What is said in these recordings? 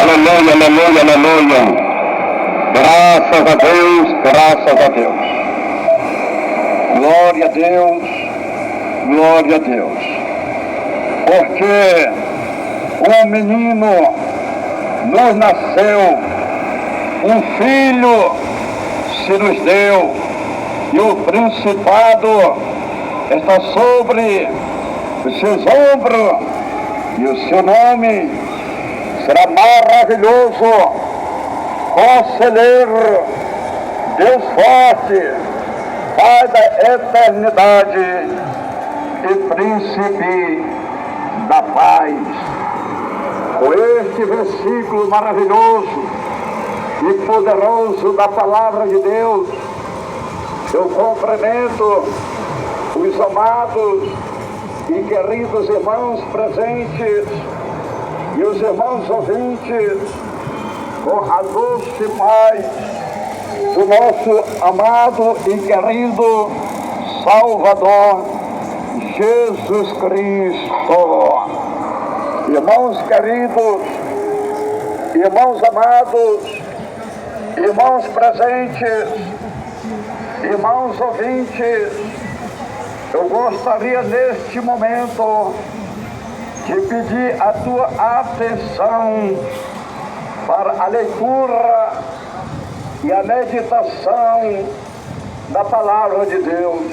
Aleluia, aleluia, aleluia. Graças a Deus, graças a Deus. Glória a Deus, glória a Deus. Porque um menino nos nasceu, um filho se nos deu, e o principado está sobre os seus ombros, e o seu nome será maravilhoso, Conselheiro, Deus forte, Pai da eternidade e Príncipe da paz. Com este versículo maravilhoso e poderoso da palavra de Deus, eu cumprimento os amados e queridos irmãos presentes e os irmãos ouvintes com a doce paz do nosso amado e querido Salvador Jesus Cristo. Irmãos queridos, irmãos amados, irmãos presentes, irmãos ouvintes, eu gostaria neste momento de pedir a tua atenção para a leitura e a meditação da palavra de Deus.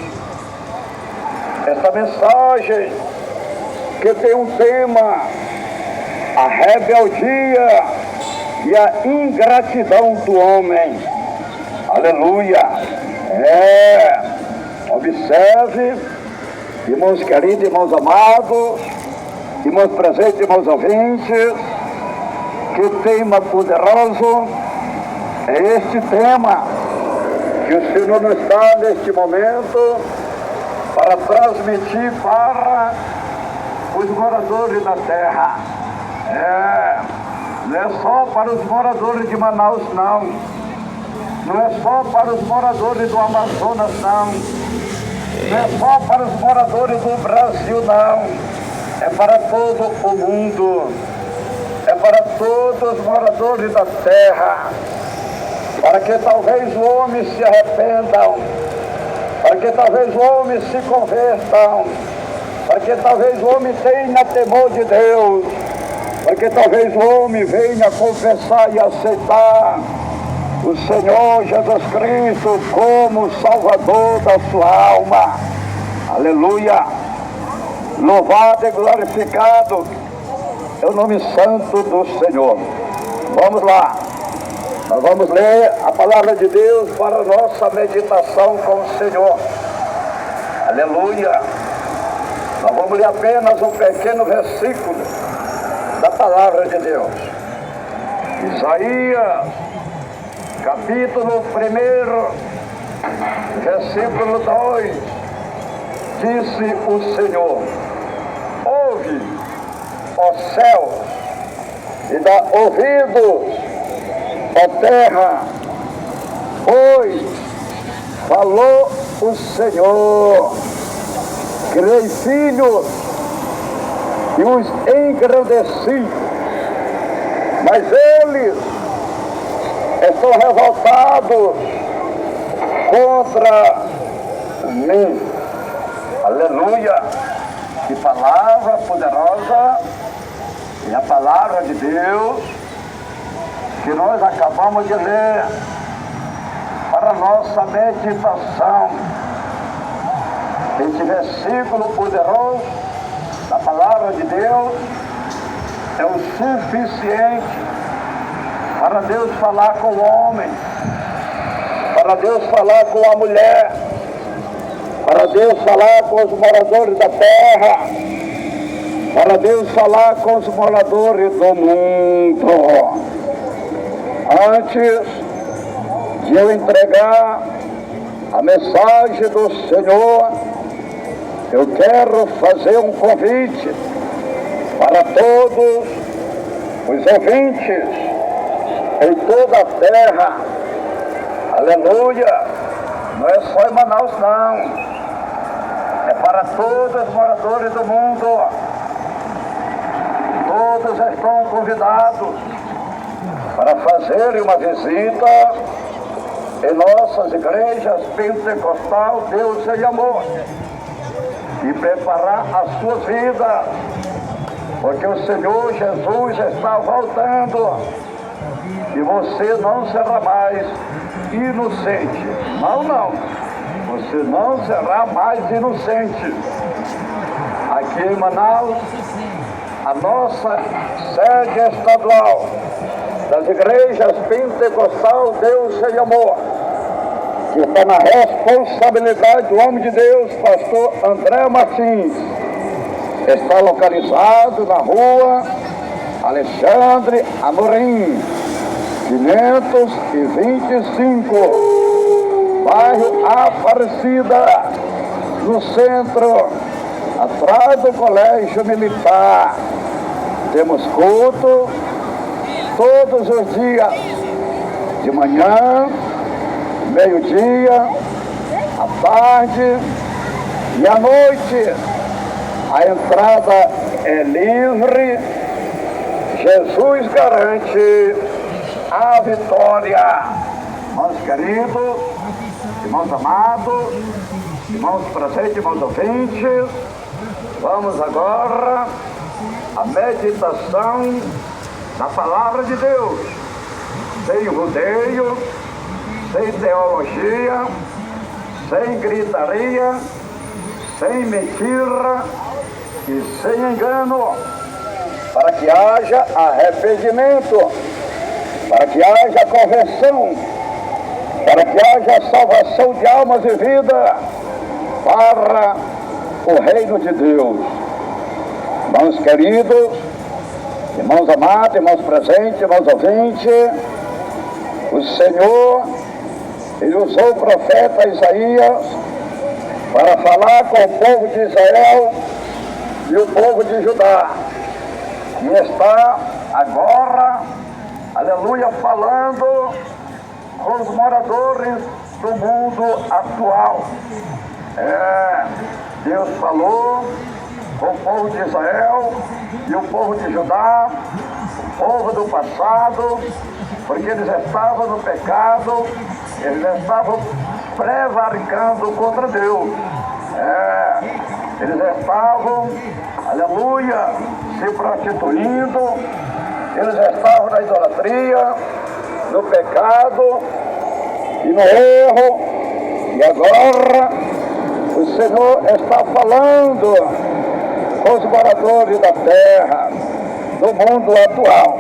Esta mensagem que tem um tema: a rebeldia e a ingratidão do homem. Aleluia! Observe, irmãos queridos, irmãos amados, irmãos presentes, irmãos ouvintes, que tema poderoso é este tema que o Senhor nos dá neste momento para transmitir para os moradores da terra. Não é só para os moradores de Manaus, não. Não é só para os moradores do Amazonas, não. Não é só para os moradores do Brasil, não. É para todo o mundo. É para todos os moradores da terra. Para que talvez o homem se arrependam. Para que talvez o homem se convertam. Para que talvez o homem tenha temor de Deus. Para que talvez o homem venha confessar e aceitar o Senhor Jesus Cristo como Salvador da sua alma. Aleluia! Louvado e glorificado é o nome santo do Senhor. Vamos lá. Nós vamos ler a palavra de Deus para a nossa meditação com o Senhor. Aleluia! Nós vamos ler apenas um pequeno versículo da palavra de Deus. Isaías, capítulo 1, versículo 2, disse o Senhor: ouve, ó céu, e dá ouvidos, ó terra, pois falou o Senhor. Criei filhos e os engrandeci, mas eles estão revoltados contra mim. Aleluia! Que palavra poderosa! E a palavra de Deus que nós acabamos de ler para a nossa meditação. Este versículo poderoso da palavra de Deus é o suficiente para Deus falar com o homem, para Deus falar com a mulher, para Deus falar com os moradores da terra, para Deus falar com os moradores do mundo. Antes de eu entregar a mensagem do Senhor, eu quero fazer um convite para todos os ouvintes em toda a terra. Aleluia! Não é só em Manaus, não. É para todos os moradores do mundo. convidados para fazerem uma visita em nossas igrejas pentecostal Deus e Amor e preparar a sua vida, porque o Senhor Jesus está voltando e você não será mais inocente. Não, você não será mais inocente. Aqui em Manaus, a nossa sede estadual das igrejas pentecostal Deus e Amor, que está na responsabilidade do homem de Deus, pastor André Martins, está localizado na rua Alexandre Amorim, 525, bairro Aparecida, no centro, atrás do Colégio Militar. Temos culto todos os dias, de manhã, meio-dia, à tarde e à noite. A entrada é livre. Jesus garante a vitória. Irmãos queridos, irmãos amados, irmãos presentes, irmãos ouvintes, vamos agora à meditação da palavra de Deus, sem rodeio, sem teologia, sem gritaria, sem mentira e sem engano, para que haja arrependimento, para que haja conversão, para que haja salvação de almas e vida para o reino de Deus. Irmãos queridos, irmãos amados, irmãos presentes, irmãos ouvintes, o Senhor, Ele usou o profeta Isaías para falar com o povo de Israel e o povo de Judá. E está agora, aleluia, falando com os moradores do mundo atual. Deus falou com o povo de Israel e o povo de Judá, o povo do passado, porque eles estavam no pecado, eles estavam prevaricando contra Deus. Eles estavam, aleluia, se prostituindo, eles estavam na idolatria, no pecado e no erro. E agora o Senhor está falando com os moradores da terra, do mundo atual.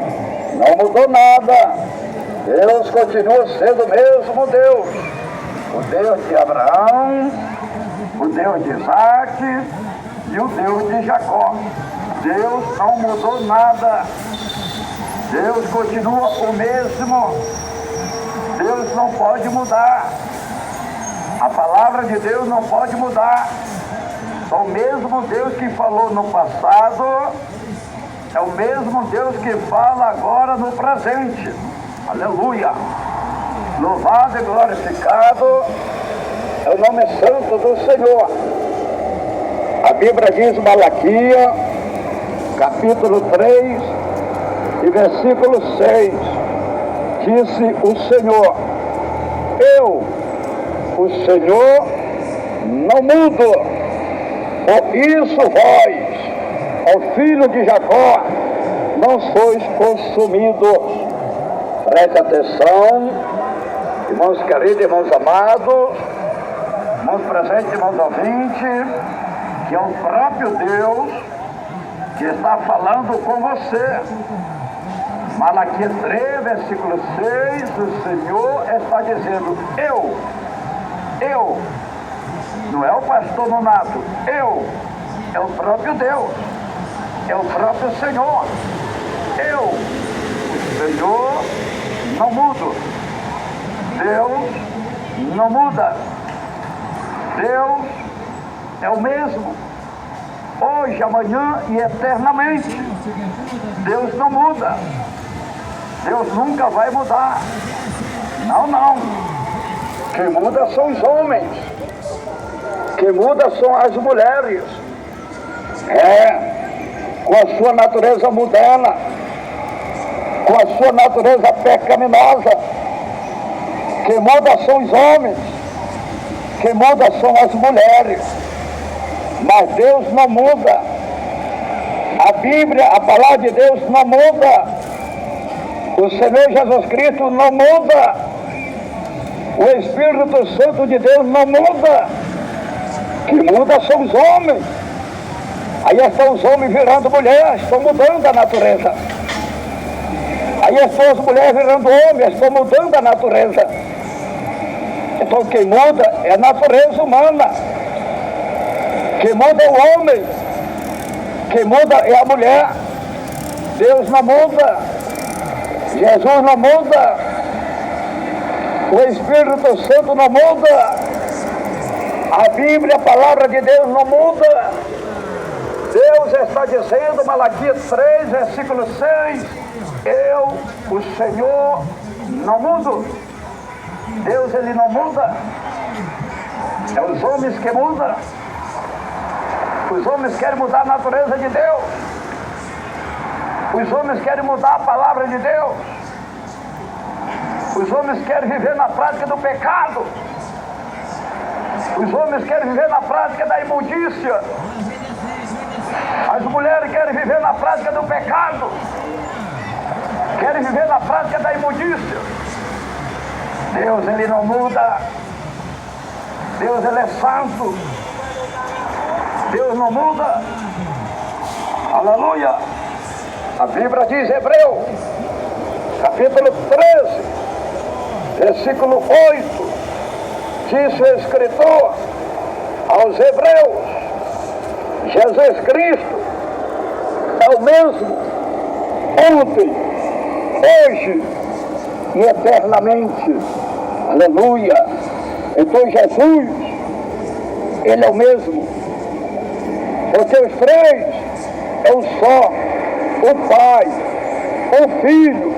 Não mudou nada. Deus continua sendo o mesmo Deus. O Deus de Abraão, o Deus de Isaac e o Deus de Jacó. Deus não mudou nada. Deus continua o mesmo. Deus não pode mudar. A palavra de Deus não pode mudar. O mesmo Deus que falou no passado é o mesmo Deus que fala agora no presente. Aleluia! Louvado e glorificado é o nome santo do Senhor. A Bíblia diz, Malaquias, capítulo 3 e versículo 6, disse o Senhor: eu, o Senhor, não mudo. Por isso vós, ó filho de Jacó, não sois consumidos. Preste atenção, irmãos queridos, irmãos amados, irmãos presentes, irmãos ouvintes, que é o próprio Deus que está falando com você. Malaquias 3, versículo 6, o Senhor está dizendo: eu, não é o pastor Nonato, é o próprio Deus, é o próprio Senhor. O Senhor, não mudo. Deus não muda. Deus é o mesmo, hoje, amanhã e eternamente. Deus não muda. Deus nunca vai mudar. Não. Quem muda são os homens. Quem muda são as mulheres. Com a sua natureza mudana. com a sua natureza pecaminosa. Quem muda são os homens, quem muda são as mulheres, mas Deus não muda. A Bíblia, a palavra de Deus não muda. O Senhor Jesus Cristo não muda. O Espírito Santo de Deus não muda. Quem muda são os homens. Aí estão os homens virando mulheres, estão mudando a natureza. Aí estão as mulheres virando homens, estão mudando a natureza. Então quem muda é a natureza humana. Quem muda é o homem. Quem muda é a mulher. Deus não muda. Jesus não muda. O Espírito Santo não muda. A Bíblia, a palavra de Deus não muda. Deus está dizendo, Malaquias 3, versículo 6, eu, o Senhor, não mudo. Deus, ele não muda. É os homens que mudam. Os homens querem mudar a natureza de Deus. Os homens querem mudar a palavra de Deus. Os homens querem viver na prática do pecado. Os homens querem viver na prática da imundícia. As mulheres querem viver na prática do pecado. Querem viver na prática da imundícia. Deus, ele não muda. Deus, ele é santo. Deus não muda. Aleluia. A Bíblia diz, Hebreus, capítulo 13, versículo 8, diz o escritor aos Hebreus, Jesus Cristo é o mesmo ontem, hoje e eternamente. Aleluia. Então Jesus, ele é o mesmo. Porque os três é um só. O Pai, o Filho,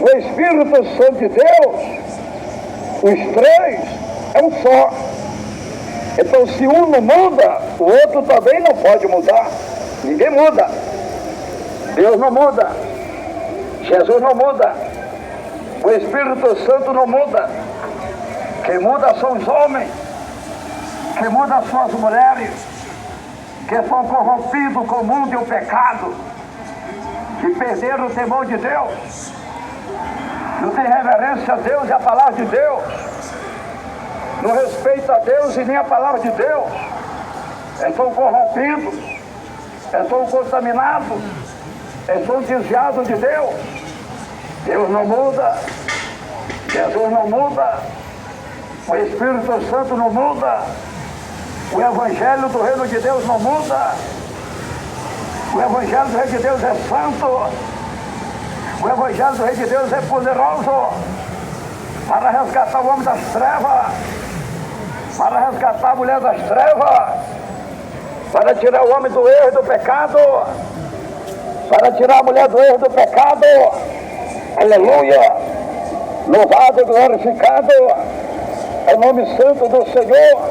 o Espírito Santo de Deus. Os três é um só. Então se um não muda, o outro também não pode mudar. Ninguém muda. Deus não muda. Jesus não muda. O Espírito Santo não muda. Quem muda são os homens. Quem muda são as mulheres, que são corrompidos com o mundo e o pecado, e perderam o temor de Deus. Não tem reverência a Deus e a palavra de Deus. Não respeita a Deus e nem a palavra de Deus. Estão corrompidos, estão contaminados, estão desviados de Deus. Deus não muda. Jesus não muda. O Espírito Santo não muda. O Evangelho do Reino de Deus não muda. O Evangelho do Reino de Deus é santo. O Evangelho do Reino de Deus é poderoso para resgatar o homem das trevas, para resgatar a mulher das trevas, para tirar o homem do erro e do pecado, para tirar a mulher do erro e do pecado. Aleluia! Louvado e glorificado é o nome santo do Senhor.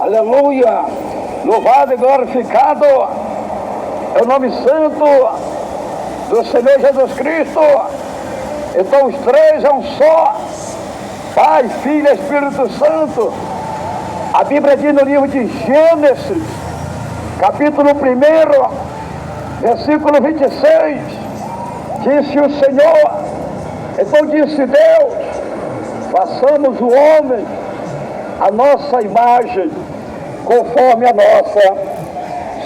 Aleluia! Louvado e glorificado é o nome santo do Senhor Jesus Cristo. Então os três é um só, Pai, Filho e Espírito Santo. A Bíblia diz no livro de Gênesis, capítulo 1, versículo 26, disse o Senhor, então disse Deus, façamos o homem a nossa imagem, conforme a nossa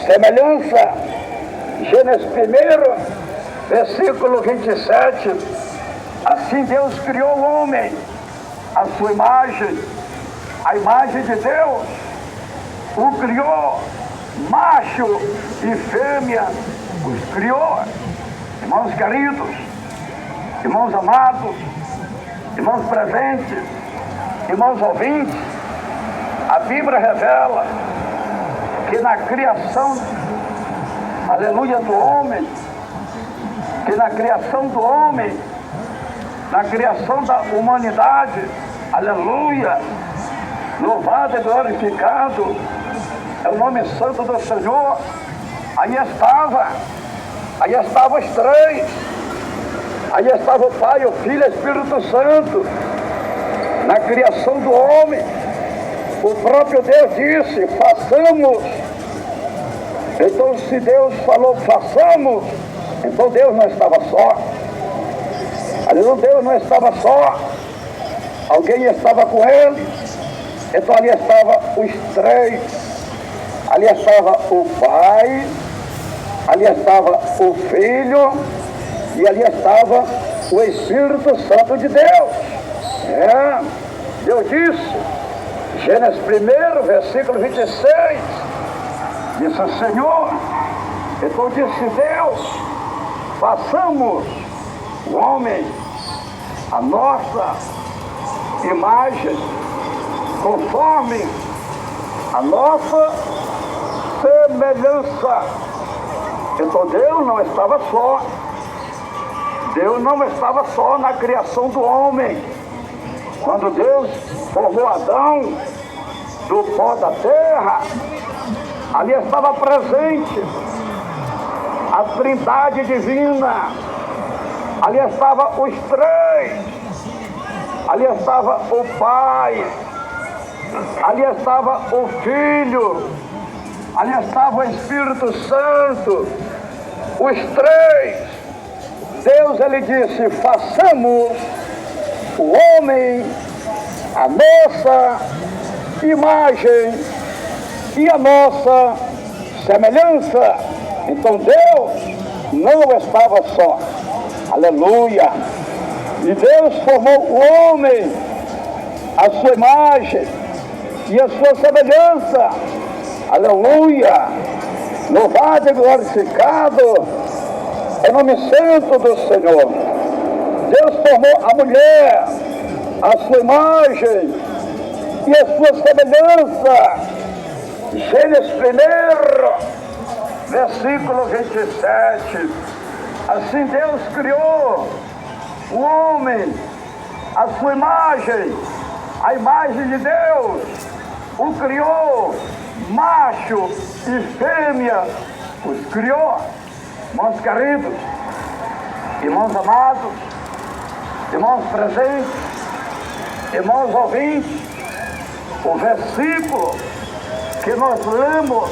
semelhança. Gênesis 1, versículo 27, assim Deus criou o homem, a sua imagem, a imagem de Deus, o criou, macho e fêmea, os criou. Irmãos queridos, irmãos amados, irmãos presentes, irmãos ouvintes, a Bíblia revela que na criação, aleluia, do homem, que na criação do homem, na criação da humanidade, aleluia, louvado e glorificado é o nome santo do Senhor. Aí estavam os três, Aí estava o Pai, o Filho e o Espírito Santo. Na criação do homem, o próprio Deus disse, façamos. Então se Deus falou, façamos, então Deus não estava só. Ali Deus não estava só. Alguém estava com ele. Então ali estava os três. Ali estava o Pai, ali estava o Filho e ali estava o Espírito Santo de Deus. Deus disse, Gênesis 1, versículo 26, disse o Senhor, então disse Deus, façamos o homem a nossa imagem, conforme a nossa semelhança. Então Deus não estava só. Deus não estava só na criação do homem. Quando Deus formou Adão do pó da terra, ali estava presente a Trindade divina. Ali estavam os três. Ali estava o Pai. Ali estava o Filho. Ali estava o Espírito Santo. Os três. Deus, ele disse, façamos o homem a nossa imagem e a nossa semelhança. Então Deus não estava só. Aleluia! E Deus formou o homem a sua imagem e a sua semelhança. Aleluia! Louvado e glorificado é o nome santo do Senhor. Deus formou a mulher a sua imagem e a sua semelhança. Gênesis 1, versículo 27. Assim Deus criou o homem a sua imagem, a imagem de Deus o criou, macho e fêmea os criou. Irmãos queridos, irmãos amados, irmãos presentes, irmãos ouvintes, o versículo que nós lemos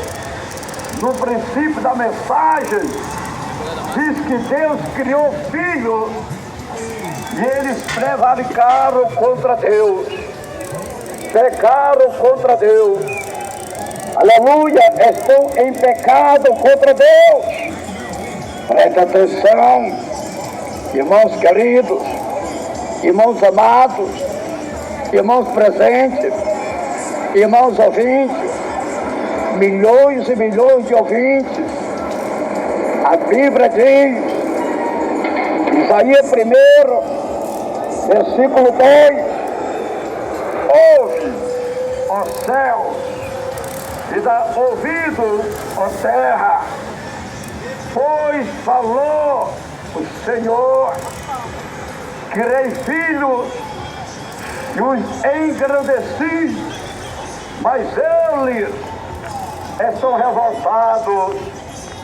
no princípio da mensagem diz que Deus criou filhos e eles prevaricaram contra Deus, pecaram contra Deus. Aleluia, estão em pecado contra Deus. Preste atenção, irmãos queridos, irmãos amados, irmãos presentes, irmãos ouvintes, milhões e milhões de ouvintes. A Bíblia diz, Isaías 1, versículo 2, ouve, ó céu, e dá ouvido, ó terra, pois falou o Senhor, criei filhos e os engrandeci, mas eles estão revoltados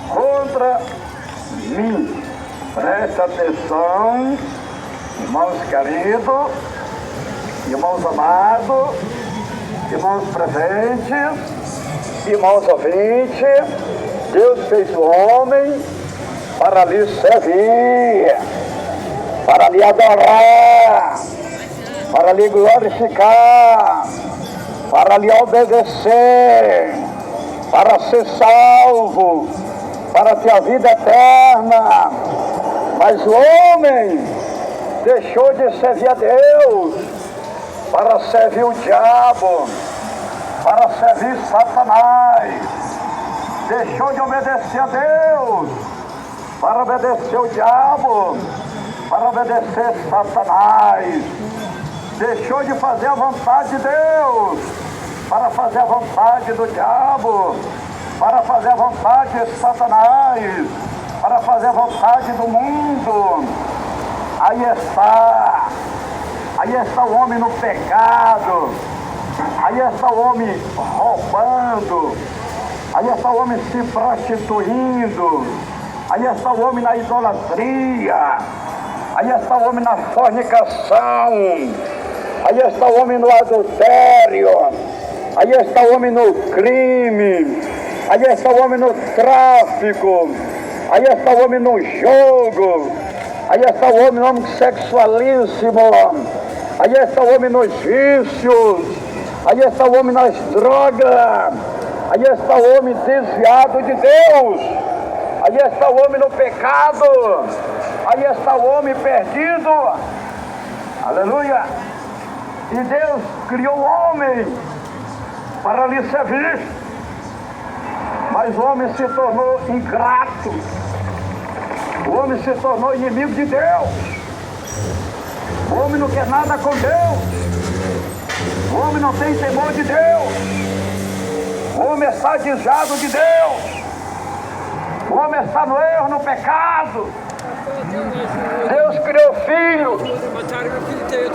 contra mim. Preste atenção, irmãos queridos, irmãos amados, irmãos presentes, irmãos ouvintes. Deus fez o homem para lhe servir, para lhe adorar, para lhe glorificar, para lhe obedecer, para ser salvo, para ter a vida eterna. Mas o homem deixou de servir a Deus para servir o diabo, para servir Satanás. Deixou de obedecer a Deus para obedecer o diabo, para obedecer Satanás. Deixou de fazer a vontade de Deus para fazer a vontade do diabo, para fazer a vontade de Satanás, para fazer a vontade do mundo. Aí está o homem no pecado, aí está o homem roubando, aí está o homem se prostituindo, aí está o homem na idolatria, aí está o homem na fornicação, aí está o homem no adultério, aí está o homem no crime, aí está o homem no tráfico, aí está o homem no jogo, aí está o homem no homossexualíssimo, aí está o homem nos vícios, aí está o homem nas drogas, aí está o homem desviado de Deus, aí está o homem no pecado, aí está o homem perdido, aleluia. E Deus criou o homem para lhe servir, mas o homem se tornou ingrato, o homem se tornou inimigo de Deus, o homem não quer nada com Deus, o homem não tem temor de Deus, o homem está desviado de Deus, o homem está no erro, no pecado. Deus criou o filho,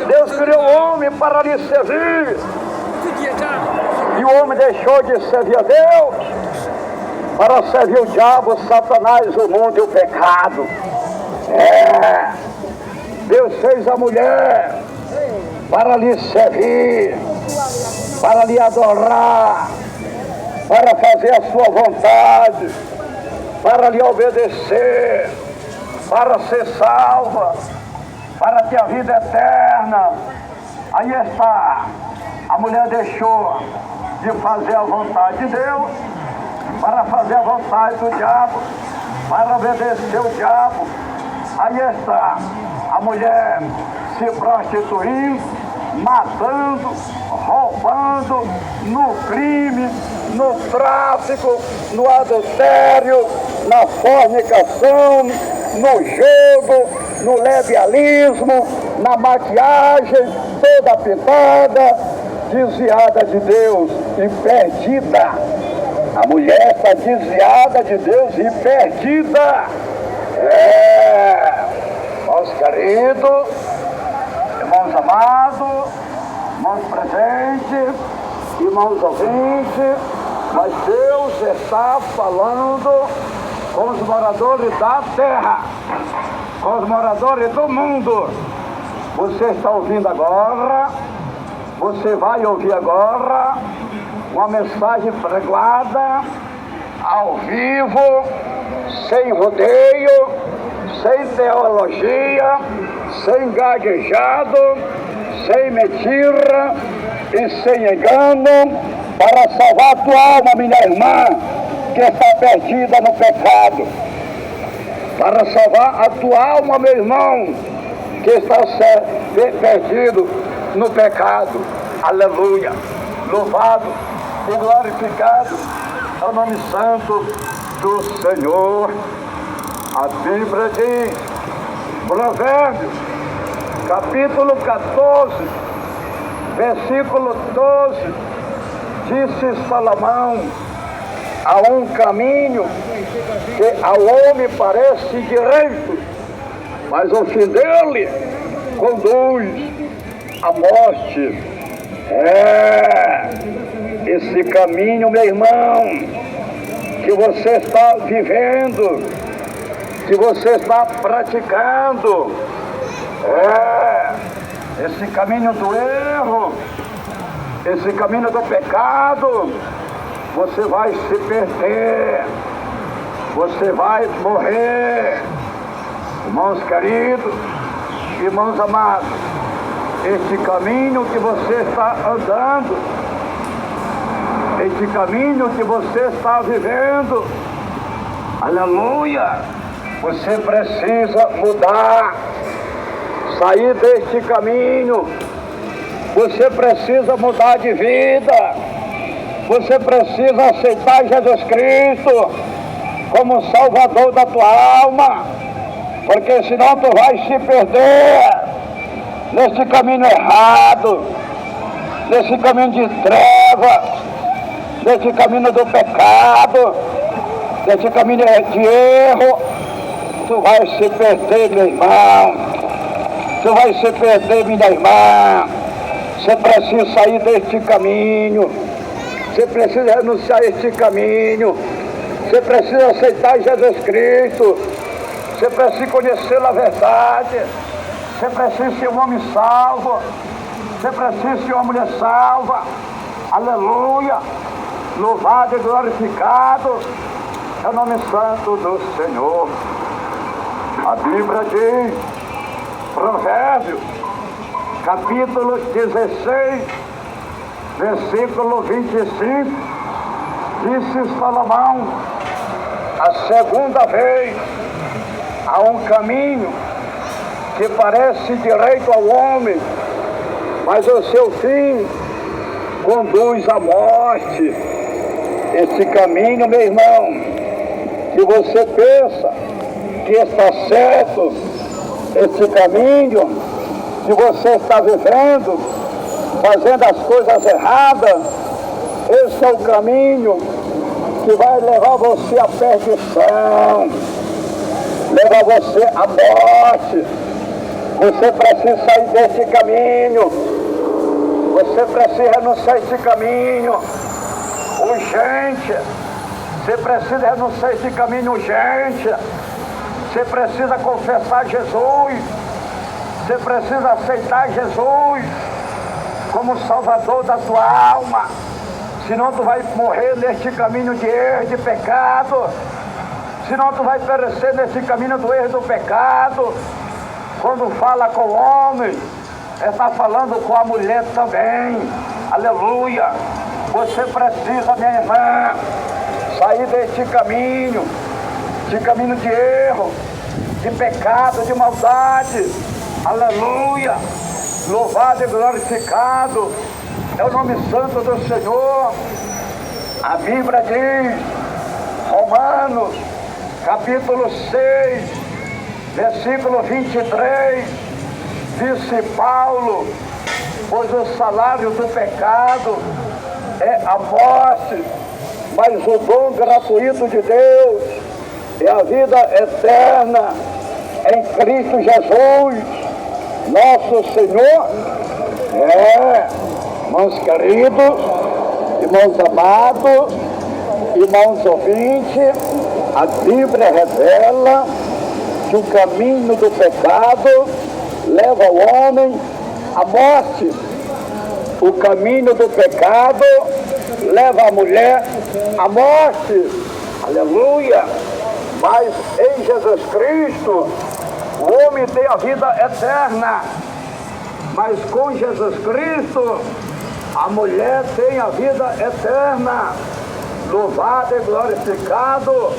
Deus criou o homem para lhe servir, e o homem deixou de servir a Deus para servir o diabo, Satanás, o mundo e o pecado. Deus fez a mulher para lhe servir, para lhe adorar, para fazer a sua vontade, para lhe obedecer, para ser salva, para ter a vida eterna. Aí está, a mulher deixou de fazer a vontade de Deus para fazer a vontade do diabo, para obedecer o diabo. Aí está, a mulher se prostituindo, matando, roubando, no crime, no tráfico, no adultério, na fornicação, no jogo, no levialismo, na maquiagem toda pintada, desviada de Deus e perdida. A mulher está desviada de Deus e perdida. Irmãos queridos, irmãos amados, irmãos presentes, irmãos ouvintes, mas Deus está falando com os moradores da terra, com os moradores do mundo. Você está ouvindo agora, você vai ouvir agora uma mensagem pregada ao vivo, sem rodeio, sem teologia, sem gaguejado, sem mentira e sem engano, para salvar a tua alma, minha irmã, que está perdida no pecado. Para salvar a tua alma, meu irmão, que está perdido no pecado. Aleluia. Louvado e glorificado é o nome santo do Senhor. A Bíblia diz, Provérbios, capítulo 14, versículo 12, disse Salomão: há um caminho que ao homem parece direito, mas o fim dele conduz à morte. Esse caminho, meu irmão, que você está vivendo, que você está praticando, esse caminho do erro, esse caminho do pecado, você vai se perder, você vai morrer. Irmãos queridos, irmãos amados, este caminho que você está andando, este caminho que você está vivendo, aleluia, você precisa mudar, sair deste caminho, você precisa mudar de vida, você precisa aceitar Jesus Cristo como Salvador da tua alma, porque senão tu vais se perder nesse caminho errado, nesse caminho de trevas, nesse caminho do pecado, nesse caminho de erro. Tu vais se perder, meu irmão, tu vais se perder, minha irmã. Você precisa sair deste caminho, você precisa renunciar a este caminho, você precisa aceitar Jesus Cristo, você precisa conhecer a verdade. Você precisa ser um homem salvo. Você precisa ser uma mulher salva. Aleluia. Louvado e glorificado é o nome santo do Senhor. A Bíblia diz, Provérbios, capítulo 16, versículo 25, disse Salomão: a segunda vez há um caminho que parece direito ao homem, mas o seu fim conduz à morte. Esse caminho, meu irmão, que você pensa que está certo, esse caminho que você está vivendo, fazendo as coisas erradas, esse é o caminho que vai levar você à perdição, levar você à morte. Você precisa sair desse caminho. Você precisa renunciar a esse caminho urgente. Você precisa renunciar a esse caminho urgente. Você precisa confessar Jesus. Você precisa aceitar Jesus como Salvador da tua alma. Senão tu vai morrer neste caminho de erro, de pecado. Senão tu vai perecer nesse caminho do erro e do pecado. Quando fala com o homem, está falando com a mulher também. Aleluia. Você precisa, minha irmã, sair deste caminho de erro, de pecado, de maldade. Aleluia. Louvado e glorificado é o nome santo do Senhor. A Bíblia diz, Romanos, capítulo 6, versículo 23, disse Paulo: pois o salário do pecado é a morte, mas o dom gratuito de Deus é a vida eterna em Cristo Jesus, nosso Senhor. Irmãos queridos, irmãos amados, irmãos ouvintes, a Bíblia revela que o caminho do pecado leva o homem à morte. O caminho do pecado leva a mulher à morte. Aleluia! Mas em Jesus Cristo, o homem tem a vida eterna. Mas com Jesus Cristo, a mulher tem a vida eterna. Louvado e glorificado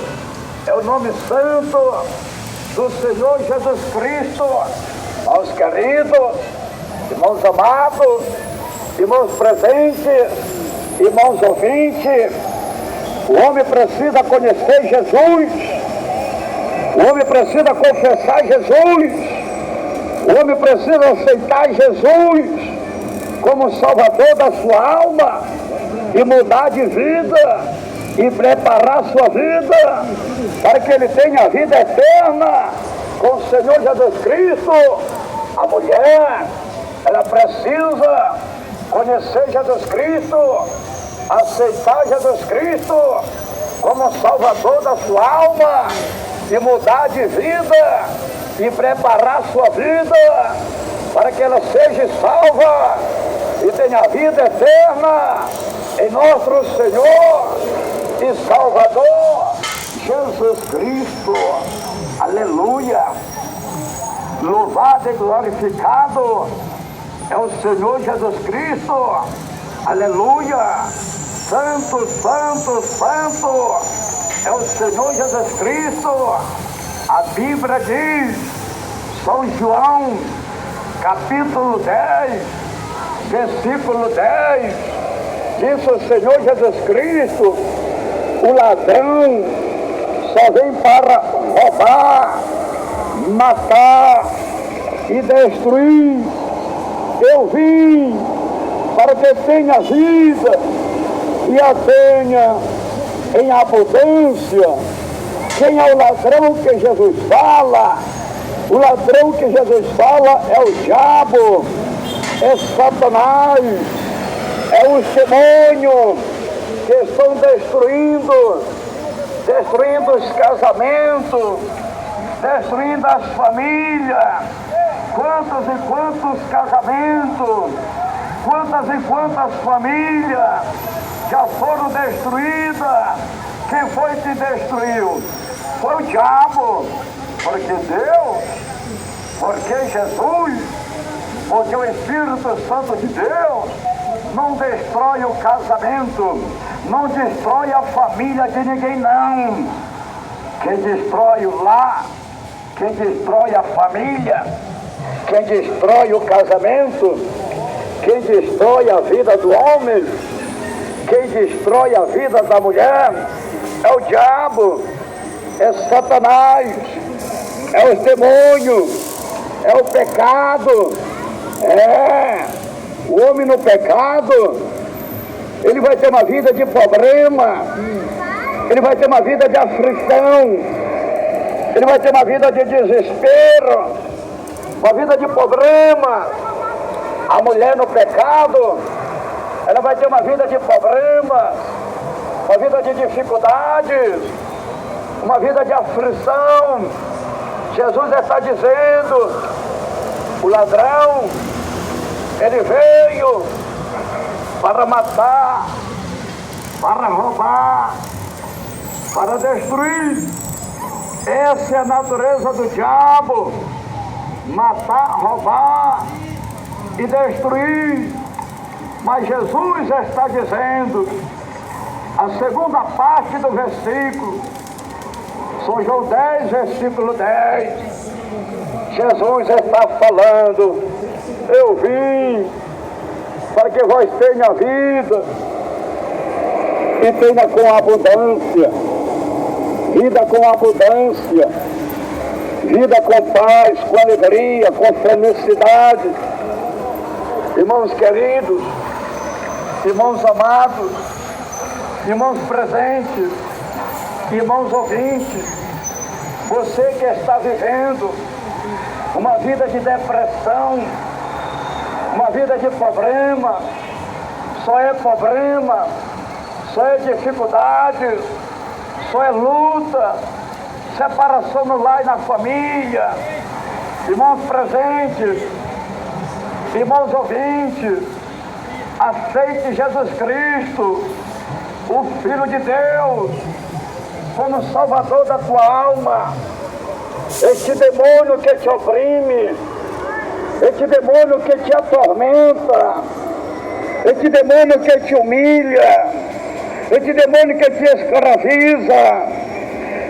é o nome santo do Senhor Jesus Cristo. Irmãos queridos, irmãos amados, irmãos presentes, irmãos ouvintes, o homem precisa conhecer Jesus, o homem precisa confessar Jesus, o homem precisa aceitar Jesus como Salvador da sua alma e mudar de vida e preparar sua vida para que ele tenha a vida eterna com o Senhor Jesus Cristo. A mulher, ela precisa conhecer Jesus Cristo, aceitar Jesus Cristo como Salvador da sua alma e mudar de vida e preparar sua vida para que ela seja salva e tenha vida eterna em nosso Senhor e Salvador Jesus Cristo. Aleluia. Louvado e glorificado é o Senhor Jesus Cristo. Aleluia. Santo, santo, santo é o Senhor Jesus Cristo. A Bíblia diz, São João, capítulo 10, versículo 10, diz o Senhor Jesus Cristo: o ladrão só vem para roubar, matar e destruir. Eu vim para que tenha vida e a tenha em abundância. Quem é o ladrão que Jesus fala? O ladrão que Jesus fala é o diabo, é Satanás, é os demônios que estão destruindo os casamentos, destruindo as famílias, Quantos e quantos casamentos, quantas e quantas famílias já foram destruídas. Quem foi que destruiu? Foi o diabo. Porque Deus, porque Jesus, porque o Espírito Santo de Deus não destrói o casamento, não destrói a família de ninguém, não. Quem destrói o lar, quem destrói a família, quem destrói o casamento, quem destrói a vida do homem, quem destrói a vida da mulher, é o diabo, é Satanás, é os demônios, é o pecado. O homem no pecado, ele vai ter uma vida de problema, ele vai ter uma vida de aflição, ele vai ter uma vida de desespero, uma vida de problema. A mulher no pecado, ela vai ter uma vida de problema, uma vida de dificuldades, uma vida de aflição. Jesus está dizendo, o ladrão, ele veio para matar, para roubar, para destruir. Essa é a natureza do diabo: matar, roubar e destruir. Mas Jesus está dizendo, a segunda parte do versículo, São João 10, versículo 10, Jesus está falando: eu vim para que vós tenha vida e tenha com abundância, vida com abundância, vida com paz, com alegria, com felicidade. Irmãos queridos, irmãos amados, irmãos presentes, irmãos ouvintes, você que está vivendo uma vida de depressão, uma vida de problema, só é problema, só é dificuldade, só é luta, separação no lar e na família. Irmãos presentes, irmãos ouvintes, aceite Jesus Cristo, o Filho de Deus, como Salvador da tua alma. Este demônio que te oprime, este demônio que te atormenta, este demônio que te humilha, este demônio que te escraviza,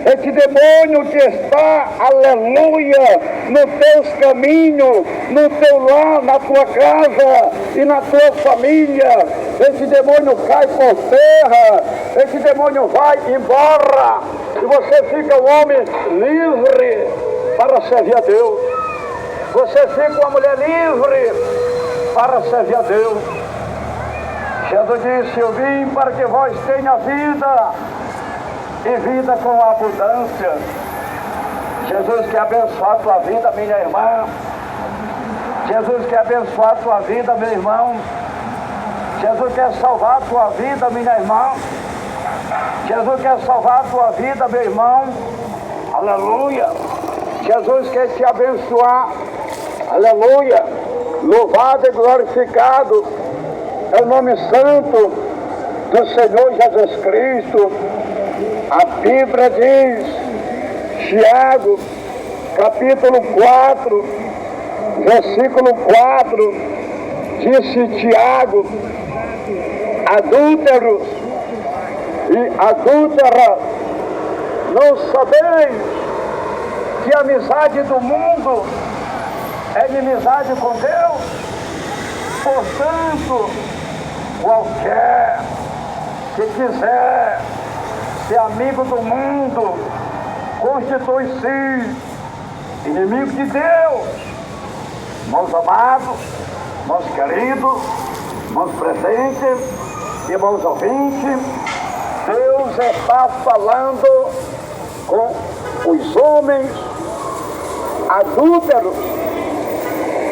este demônio que está, aleluia, nos teus caminhos, no teu lar, na tua casa e na tua família, esse demônio cai por terra, esse demônio vai embora e você fica um homem livre para servir a Deus. Você fica uma mulher livre para servir a Deus. Jesus disse: eu vim para que vós tenha vida e vida com abundância. Jesus quer abençoar a tua vida, minha irmã. Jesus quer abençoar a tua vida, meu irmão. Jesus quer salvar a tua vida, minha irmã. Jesus quer salvar a tua vida, meu irmão. Aleluia. Jesus quer te abençoar. Aleluia. Louvado e glorificado é o nome santo do Senhor Jesus Cristo. A Bíblia diz, Tiago, capítulo 4, versículo 4, disse Tiago: adúlteros e adúlteras, não sabeis que a amizade do mundo é inimizade com Deus? Portanto, qualquer que quiser ser amigo do mundo constitui-se inimigo de Deus. Irmãos amados, irmãos queridos, irmãos presentes, irmãos ouvintes, Deus está falando com os homens adúlteros.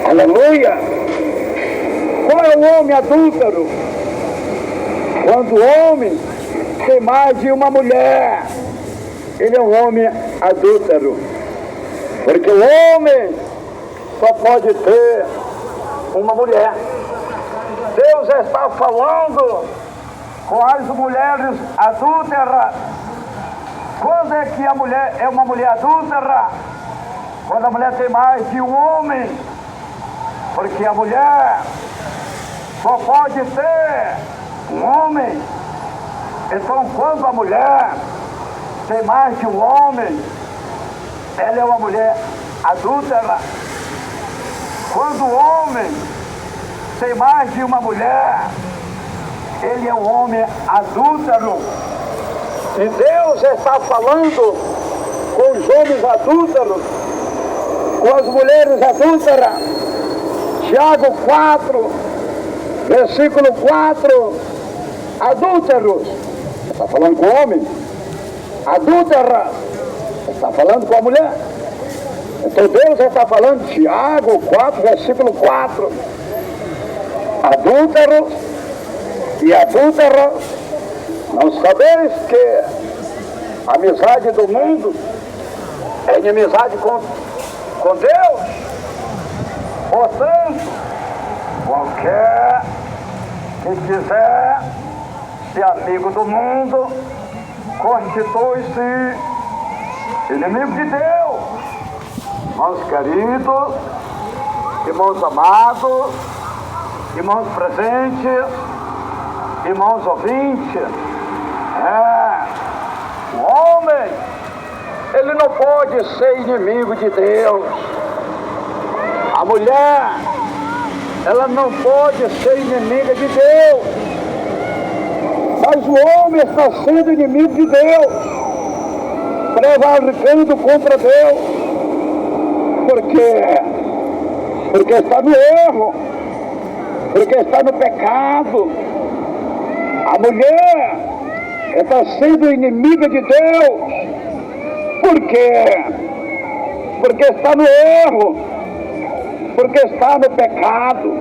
Aleluia! Qual é o homem adúltero? Quando o homem tem mais de uma mulher, ele é um homem adúltero. Porque o homem só pode ter uma mulher. Deus está falando com as mulheres adúlteras. Quando é que a mulher é uma mulher adúltera? Quando a mulher tem mais de um homem. Porque a mulher só pode ter um homem. Então, quando a mulher tem mais de um homem, ela é uma mulher adúltera. Quando o homem tem mais de uma mulher, ele é um homem adúltero. E Deus está falando com os homens adúlteros, com as mulheres adúlteras. Tiago 4, versículo 4, adúlteros. Está falando com o homem. Adúltera. Está falando com a mulher. Então Deus está falando, Tiago 4, versículo 4. Adúlteros e adúlteras, não sabeis que a amizade do mundo é inimizade com Deus? Portanto, qualquer que quiser ser amigo do mundo, constitui-se inimigo de Deus. Irmãos queridos, irmãos amados, irmãos presentes, irmãos ouvintes, o homem, ele não pode ser inimigo de Deus. A mulher, ela não pode ser inimiga de Deus. Mas o homem está sendo inimigo de Deus, prevaricando contra Deus. Por quê? Porque está no erro, porque está no pecado. A mulher está sendo inimiga de Deus. Por quê? Porque está no erro, porque está no pecado,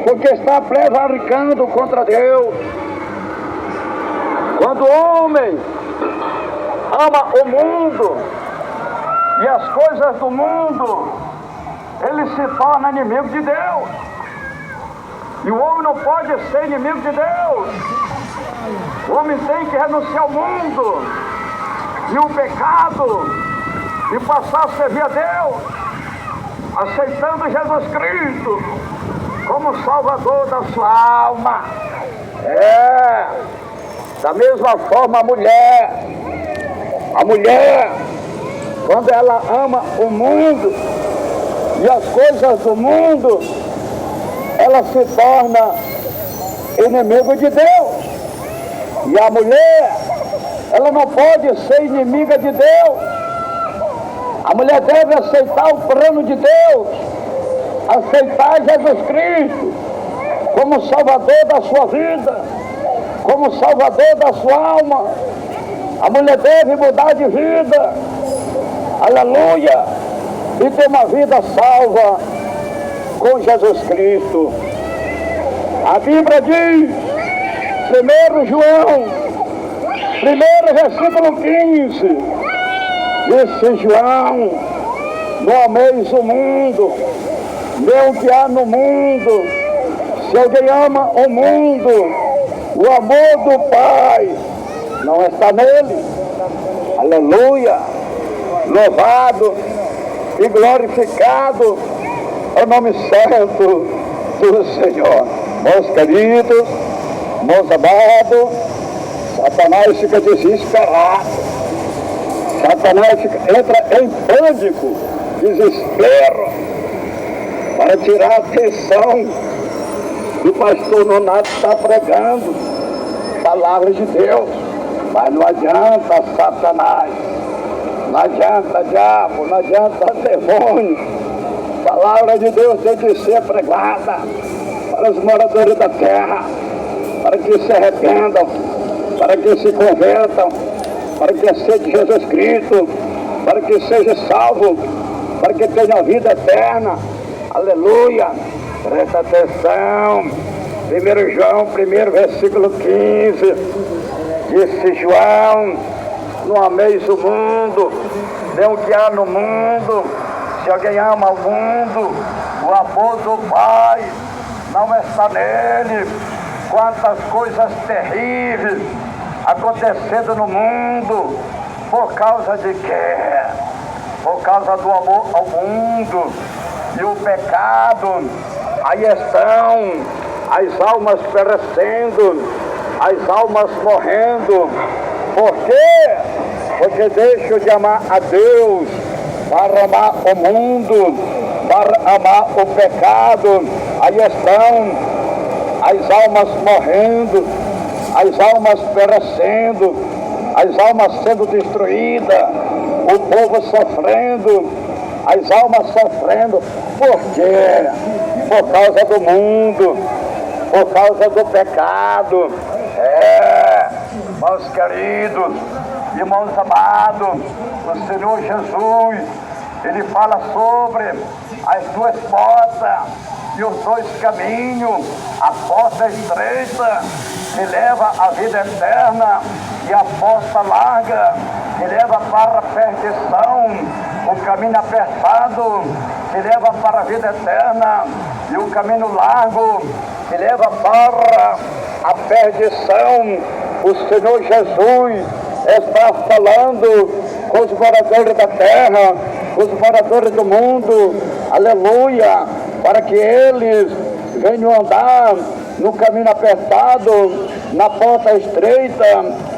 porque está prevaricando contra Deus. Quando o homem ama o mundo e as coisas do mundo, ele se torna inimigo de Deus. E o homem não pode ser inimigo de Deus. O homem tem que renunciar ao mundo e o pecado e passar a servir a Deus, aceitando Jesus Cristo como Salvador da sua alma. Da mesma forma a mulher, quando ela ama o mundo e as coisas do mundo, ela se torna inimigo de Deus. E a mulher, ela não pode ser inimiga de Deus. A mulher deve aceitar o plano de Deus, aceitar Jesus Cristo como Salvador da sua vida, como Salvador da sua alma. A mulher deve mudar de vida, aleluia, e ter uma vida salva com Jesus Cristo. A Bíblia diz, 1 João, 1 versículo 15, disse João, não ameis o mundo, nem o que há no mundo. Se alguém ama o mundo, o amor do Pai não está nele. Aleluia, louvado e glorificado é o nome santo do Senhor. Meus queridos, meus amados, Satanás fica desesperado. Satanás entra em pânico, desespero, para tirar a atenção do pastor Nonato está pregando palavras de Deus. Mas não adianta Satanás, não adianta diabo, não adianta demônio. A palavra de Deus tem que ser pregada para os moradores da terra, para que se arrependam, para que se convertam, para que aceitem Jesus Cristo, para que seja salvo, para que tenha vida eterna. Aleluia! Presta atenção. 1 João, 1 versículo 15. Disse João, não ameis o mundo, nem o que há no mundo. Se alguém ama o mundo, o amor do Pai não está nele. Quantas coisas terríveis acontecendo no mundo, por causa de quê? Por causa do amor ao mundo e o pecado. Aí estão as almas perecendo, as almas morrendo. Por quê? Porque deixam de amar a Deus para amar o mundo, para amar o pecado. Aí estão as almas morrendo, as almas perecendo, as almas sendo destruídas, o povo sofrendo, as almas sofrendo. Por quê? Por causa do mundo, por causa do pecado. Meus queridos, irmãos amados, o Senhor Jesus, Ele fala sobre as duas portas e os dois caminhos. A porta estreita que leva à vida eterna e a porta larga que leva para a perdição. O caminho apertado que leva para a vida eterna e o caminho largo que leva para a perdição. O Senhor Jesus está falando com os moradores da terra, com os moradores do mundo, aleluia, para que eles venham andar no caminho apertado, na porta estreita,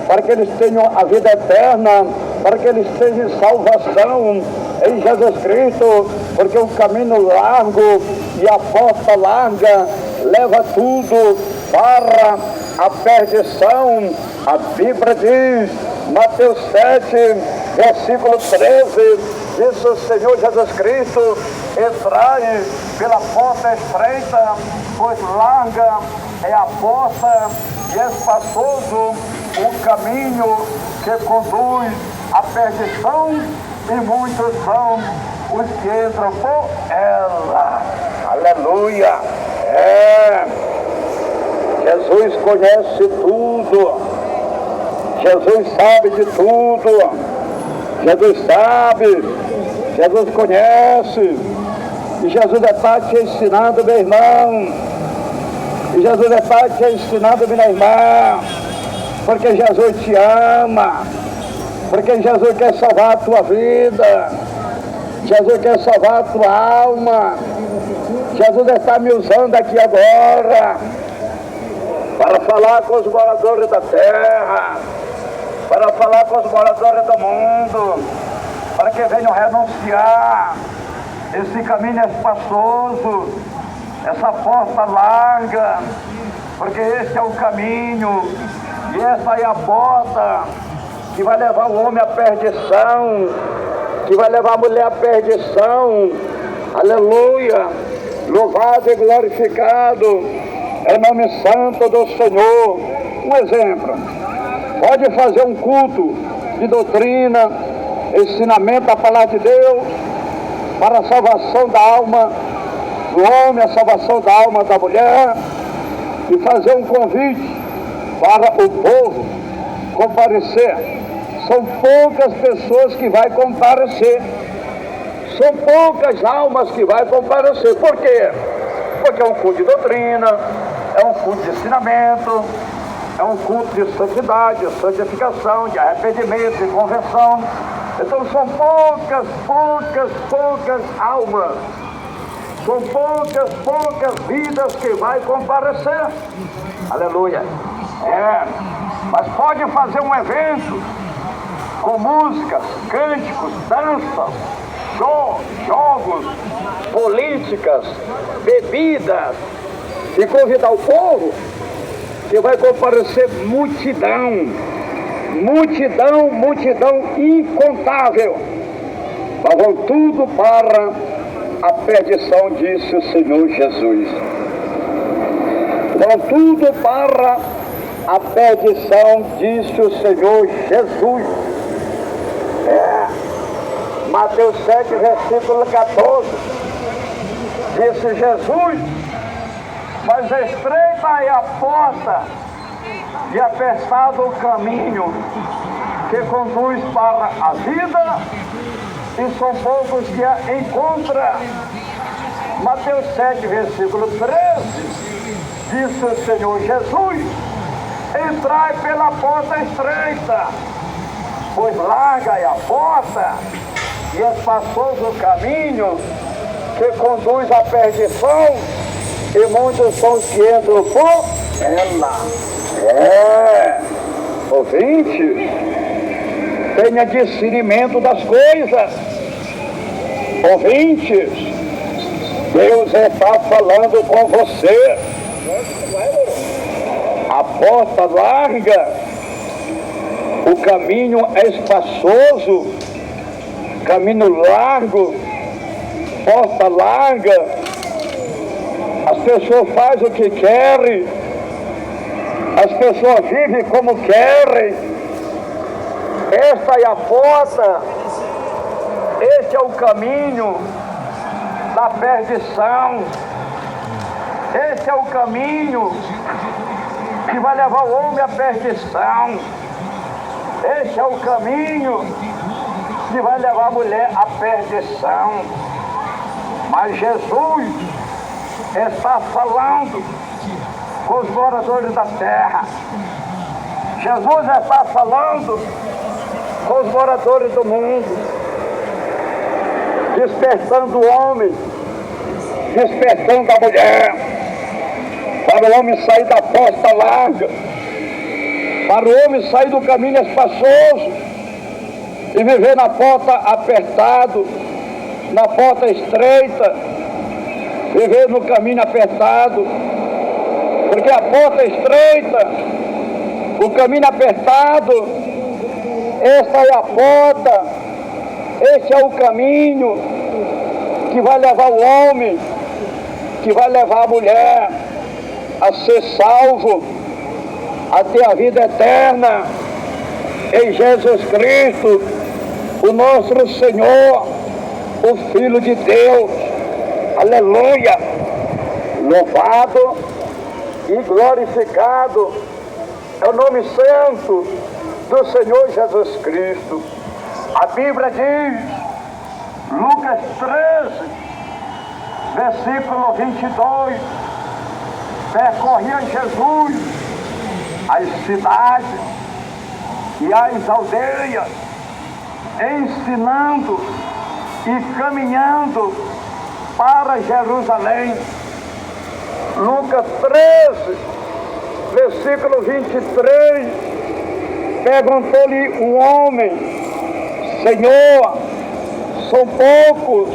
para que eles tenham a vida eterna, para que eles tenham salvação em Jesus Cristo, porque o caminho largo e a porta larga leva tudo para a perdição. A Bíblia diz, Mateus 7, versículo 13, diz o Senhor Jesus Cristo: entrai pela porta estreita, pois larga é a porta e espaçoso o caminho que conduz à perdição, e muitos são os que entram por ela. Aleluia! Jesus conhece tudo, Jesus sabe de tudo, Jesus sabe, Jesus conhece, e Jesus está te ensinando, meu irmão, e Jesus está te ensinando, minha irmã, porque Jesus te ama, porque Jesus quer salvar a tua vida, Jesus quer salvar a tua alma. Jesus está me usando aqui agora para falar com os moradores da terra, para falar com os moradores do mundo, para que venham renunciar esse caminho espaçoso, essa porta larga, porque esse é o caminho e essa é a porta que vai levar o homem à perdição, que vai levar a mulher à perdição. Aleluia! Louvado e glorificado é o nome santo do Senhor. Um exemplo: pode fazer um culto de doutrina, ensinamento da palavra de Deus para a salvação da alma do homem, a salvação da alma da mulher, e fazer um convite para o povo comparecer. São poucas pessoas que vão comparecer, são poucas almas que vão comparecer. Por quê? Porque é um culto de doutrina, é um culto de ensinamento, é um culto de santidade, de santificação, de arrependimento, de conversão. Então são poucas almas, são poucas vidas que vai comparecer. Aleluia! Mas pode fazer um evento com músicas, cânticos, danças, jogos, políticas, bebidas, e convidar o povo, que vai comparecer multidão incontável, mas vão tudo para a perdição, disse o Senhor Jesus. Vão tudo para a perdição, disse o Senhor Jesus. Mateus 7, versículo 14, disse Jesus: mas estreita é a porta e apertado o caminho que conduz para a vida, e são poucos que a encontram. Mateus 7, versículo 13, disse o Senhor Jesus: entrai pela porta estreita, pois larga é a porta e espaçoso o caminho que conduz à perdição, e muitos são os que entram por ela. Ouvinte, tenha discernimento das coisas. Ouvintes, Deus está falando com você. A porta larga, o caminho é espaçoso, caminho largo, porta larga. As pessoas fazem o que querem, as pessoas vivem como querem. Esta é a porta, este é o caminho da perdição. Esse é o caminho que vai levar o homem à perdição. Esse é o caminho que vai levar a mulher à perdição. Mas Jesus está falando com os moradores da terra. Jesus está falando com os moradores do mundo, despertando o homem, despertando a mulher, para o homem sair da porta larga, para o homem sair do caminho espaçoso e viver na porta apertado, na porta estreita, viver no caminho apertado, porque a porta estreita, o caminho apertado, esta é a porta, este é o caminho que vai levar o homem, que vai levar a mulher a ser salvo, a ter a vida eterna em Jesus Cristo, o nosso Senhor, o Filho de Deus. Aleluia! Louvado e glorificado é o nome santo do Senhor Jesus Cristo. A Bíblia diz, Lucas 13, versículo 22, percorria Jesus as cidades e as aldeias, ensinando e caminhando para Jerusalém. Lucas 13, versículo 23, perguntou-lhe um homem: Senhor, são poucos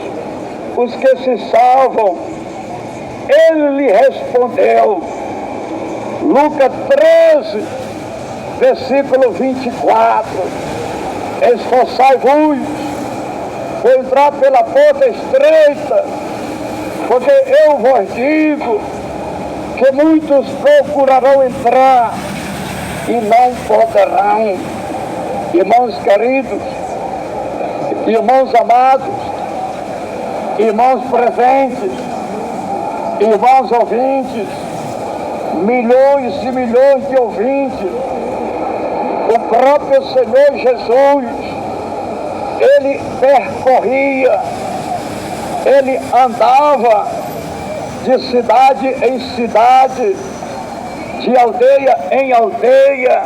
os que se salvam? Ele lhe respondeu, Lucas 13, versículo 24, esforçai-vos por entrar pela porta estreita, porque eu vos digo que muitos procurarão entrar e não poderão. Irmãos queridos, irmãos amados, irmãos presentes, irmãos ouvintes, milhões e milhões de ouvintes, o próprio Senhor Jesus, ele percorria, ele andava de cidade em cidade, de aldeia em aldeia,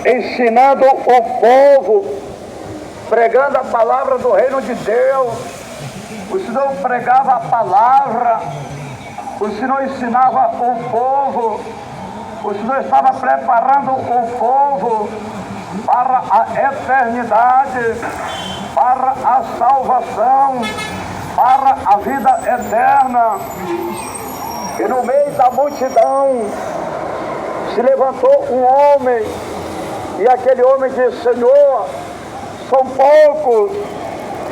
ensinando o povo, pregando a palavra do reino de Deus. O Senhor pregava a palavra, o Senhor ensinava o povo, o Senhor estava preparando o povo para a eternidade, para a salvação, para a vida eterna. E no meio da multidão se levantou um homem, e aquele homem disse: Senhor, são poucos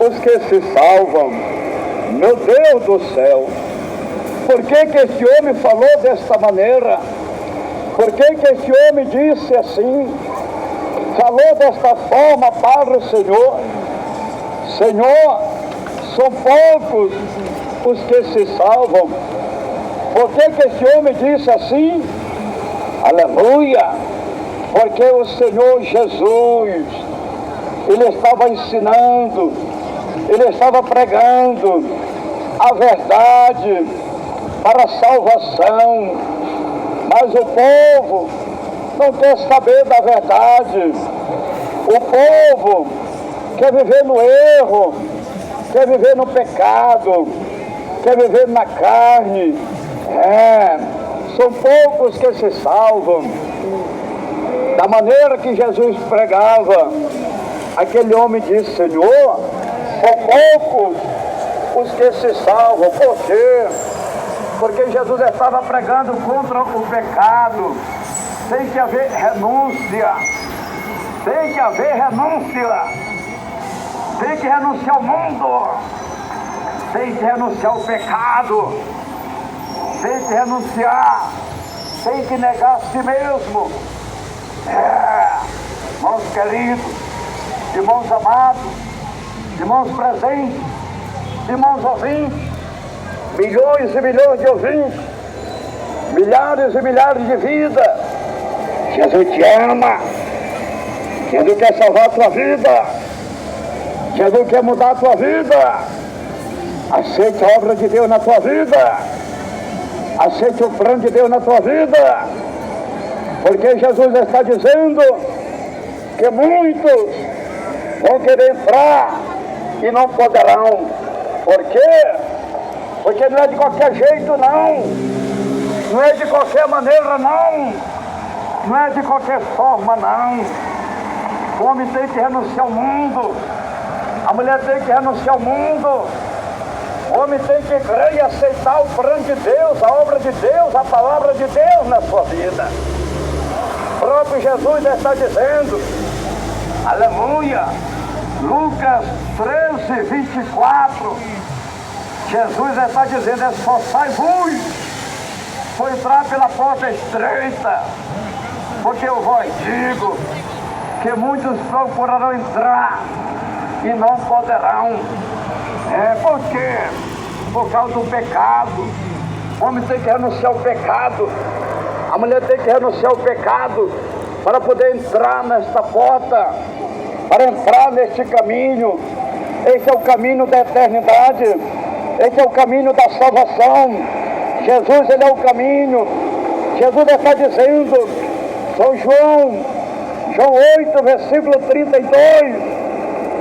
os que se salvam. Meu Deus do céu, por que que esse homem falou desta maneira? Por que que esse homem disse assim? Falou desta forma para o Senhor? Senhor, são poucos os que se salvam. Por que que esse homem disse assim? Aleluia! Porque o Senhor Jesus, ele estava ensinando, ele estava pregando a verdade para a salvação, mas o povo não quer saber da verdade. O povo quer viver no erro, quer viver no pecado, quer viver na carne. São poucos que se salvam. Da maneira que Jesus pregava, aquele homem disse: Senhor, são poucos os que se salvam. Por quê? Porque Jesus estava pregando contra o pecado. Tem que haver renúncia. Tem que haver renúncia. Tem que renunciar ao mundo. Tem que renunciar ao pecado. Tem que renunciar. Tem que negar a si mesmo. Irmãos queridos, irmãos amados, irmãos presentes, irmãos ouvintes, milhões e milhões de ouvintes, milhares e milhares de vidas. Jesus te ama. Jesus quer salvar a tua vida. Jesus quer mudar a tua vida. Aceite a obra de Deus na tua vida. Aceite o plano de Deus na tua vida. Porque Jesus está dizendo que muitos vão querer entrar e não poderão. Por quê? Porque não é de qualquer jeito, não. Não é de qualquer maneira, não. Não é de qualquer forma, não. O homem tem que renunciar ao mundo. A mulher tem que renunciar ao mundo. O homem tem que crer e aceitar o plano de Deus, a obra de Deus, a palavra de Deus na sua vida. O próprio Jesus está dizendo, aleluia, Lucas 13, 24, Jesus está dizendo: esforçai-vos por entrar pela porta estreita, porque eu vos digo que muitos procurarão entrar e não poderão. Por quê? Por causa do pecado. O homem tem que renunciar ao pecado. A mulher tem que renunciar ao pecado para poder entrar nesta porta, para entrar neste caminho. Esse é o caminho da eternidade. Esse é o caminho da salvação. Jesus, ele é o caminho. Jesus está dizendo, São João 8, versículo 32,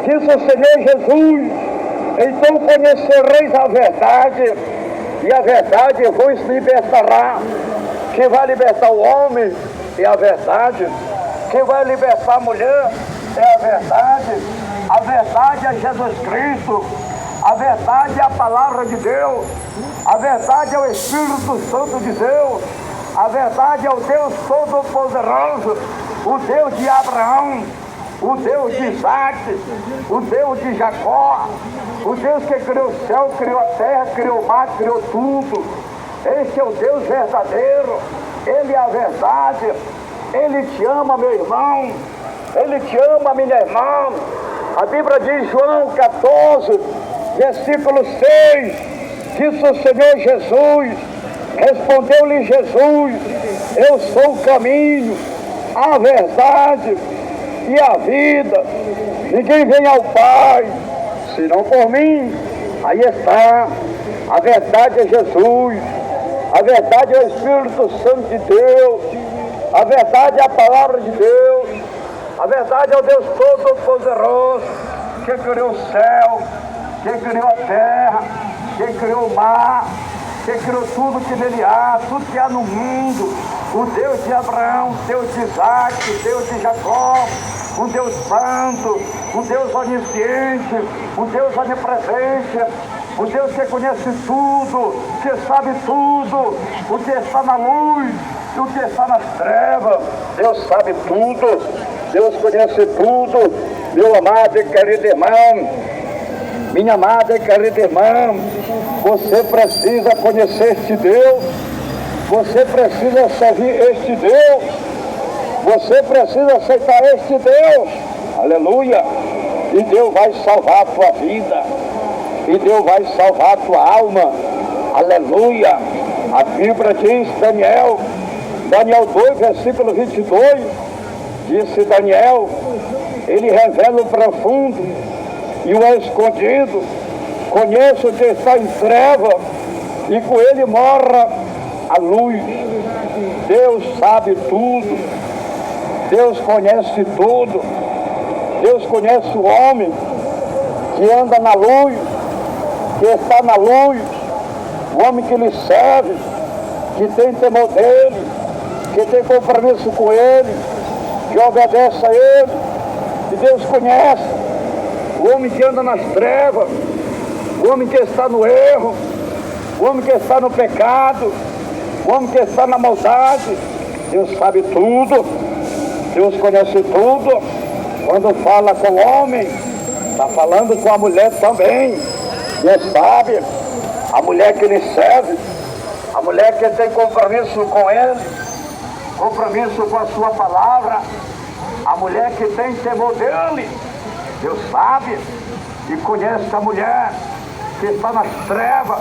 disse o Senhor Jesus: então conhecereis a verdade, e a verdade vos libertará. Que vai libertar o homem é a verdade. Que vai libertar a mulher é a verdade. A verdade é Jesus Cristo. A verdade é a palavra de Deus. A verdade é o Espírito Santo de Deus. A verdade é o Deus Todo-Poderoso, o Deus de Abraão, o Deus de Isaac, o Deus de Jacó, o Deus que criou o céu, criou a terra, criou o mar, criou tudo. Esse é o Deus verdadeiro. Ele é a verdade. Ele te ama, meu irmão. Ele te ama, minha irmã. A Bíblia diz, João 14, versículo 6, disse o Senhor Jesus, respondeu-lhe Jesus: eu sou o caminho, a verdade e a vida. Ninguém vem ao Pai senão por mim. Aí está. A verdade é Jesus. A verdade é o Espírito Santo de Deus. A verdade é a palavra de Deus. A verdade é o Deus Todo-Poderoso, que criou o céu, que criou a terra, que criou o mar, que criou tudo que nele há, tudo que há no mundo. O Deus de Abraão, o Deus de Isaac, o Deus de Jacó, um Deus santo, um Deus onisciente, um Deus onipresente, um Deus que conhece tudo, que sabe tudo, o que está na luz e o que está nas trevas. Deus sabe tudo, Deus conhece tudo. Meu amado e querido irmão, minha amada e querida irmã, você precisa conhecer este Deus, você precisa servir este Deus, você precisa aceitar este Deus, aleluia, e Deus vai salvar a tua vida, e Deus vai salvar a tua alma, aleluia. A Bíblia diz, Daniel 2, versículo 22, disse Daniel, ele revela o profundo e o escondido. Conheço que está em treva e com ele mora a luz. Deus sabe tudo. Deus conhece tudo. Deus conhece o homem que anda na luz, que está na luz, o homem que lhe serve, que tem temor dele, que tem compromisso com ele, que obedece a ele, que Deus conhece. O homem que anda nas trevas, o homem que está no erro, o homem que está no pecado, o homem que está na maldade. Deus sabe tudo, Deus conhece tudo. Quando fala com o homem, está falando com a mulher também. Deus sabe, a mulher que lhe serve, a mulher que tem compromisso com ele, compromisso com a sua palavra, a mulher que tem temor dele. Deus sabe e conhece a mulher que está nas trevas,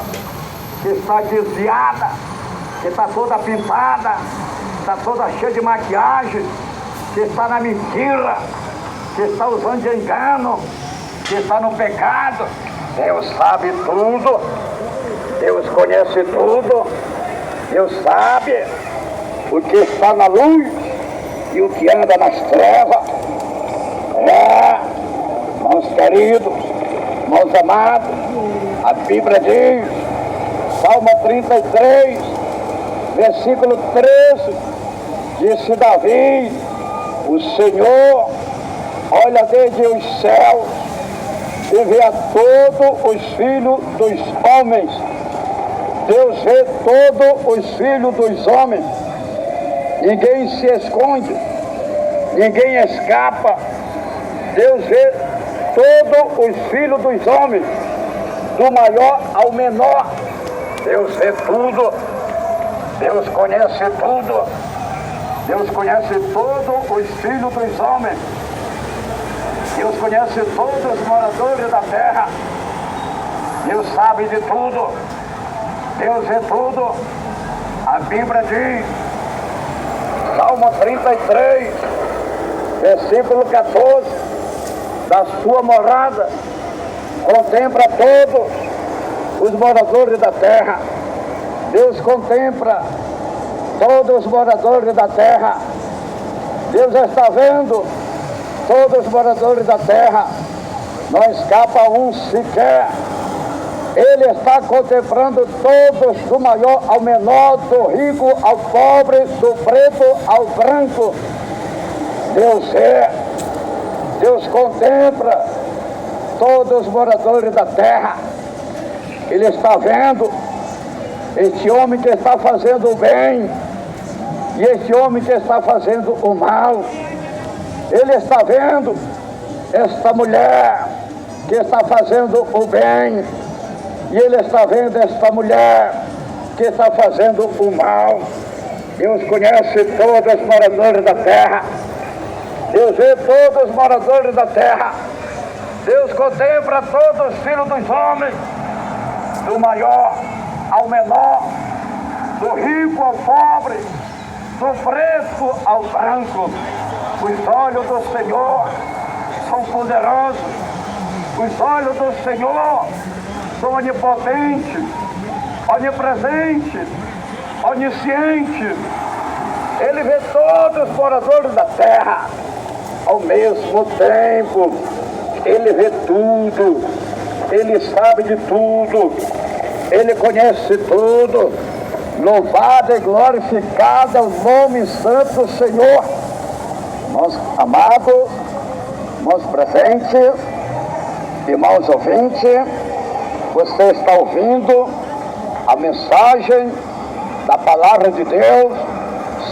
que está desviada, que está toda pintada, está toda cheia de maquiagem, que está na mentira, que está usando de engano, que está no pecado. Deus sabe tudo, Deus conhece tudo, Deus sabe o que está na luz e o que anda nas trevas. Irmãos queridos, irmãos amados, a Bíblia diz, Salmo 33, versículo 13, disse Davi: o Senhor olha desde os céus e vê a todos os filhos dos homens. Deus vê todos os filhos dos homens. Ninguém se esconde, ninguém escapa. Deus vê todos os filhos dos homens, do maior ao menor. Deus vê tudo, Deus conhece tudo. Deus conhece todos os filhos dos homens. Deus conhece todos os moradores da terra. Deus sabe de tudo. Deus vê tudo. A Bíblia diz, Salmo 33, versículo 14, da sua morada contempla todos os moradores da terra. Deus contempla todos os moradores da terra. Deus está vendo todos os moradores da terra. Não escapa um sequer. Ele está contemplando todos, do maior ao menor, do rico ao pobre, do preto ao branco. Deus é. Deus contempla todos os moradores da terra. Ele está vendo este homem que está fazendo o bem e este homem que está fazendo o mal. Ele está vendo esta mulher que está fazendo o bem e ele está vendo esta mulher que está fazendo o mal. Deus conhece todos os moradores da terra. Deus vê todos os moradores da terra. Deus contempla todos os filhos dos homens, do maior ao menor, do rico ao pobre, do preto ao branco. Os olhos do Senhor são poderosos. Os olhos do Senhor são onipotentes, onipresentes, oniscientes. Ele vê todos os moradores da terra. Ao mesmo tempo, Ele vê tudo, Ele sabe de tudo, Ele conhece tudo. Louvado e glorificado é o nome santo do Senhor. Irmãos amados, irmãos presentes, irmãos ouvintes, você está ouvindo a mensagem da palavra de Deus,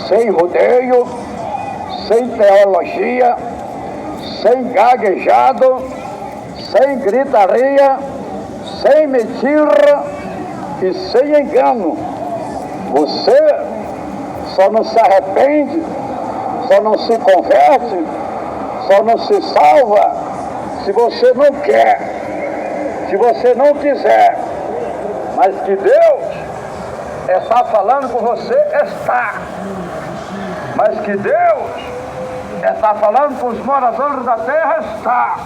sem rodeio, sem teologia, sem gaguejado, sem gritaria, sem mentira e sem engano. Você só não se arrepende, só não se converte, só não se salva se você não quer, se você não quiser. Mas que Deus está falando com você, está. Mas que Deus está falando com os moradores da terra, está.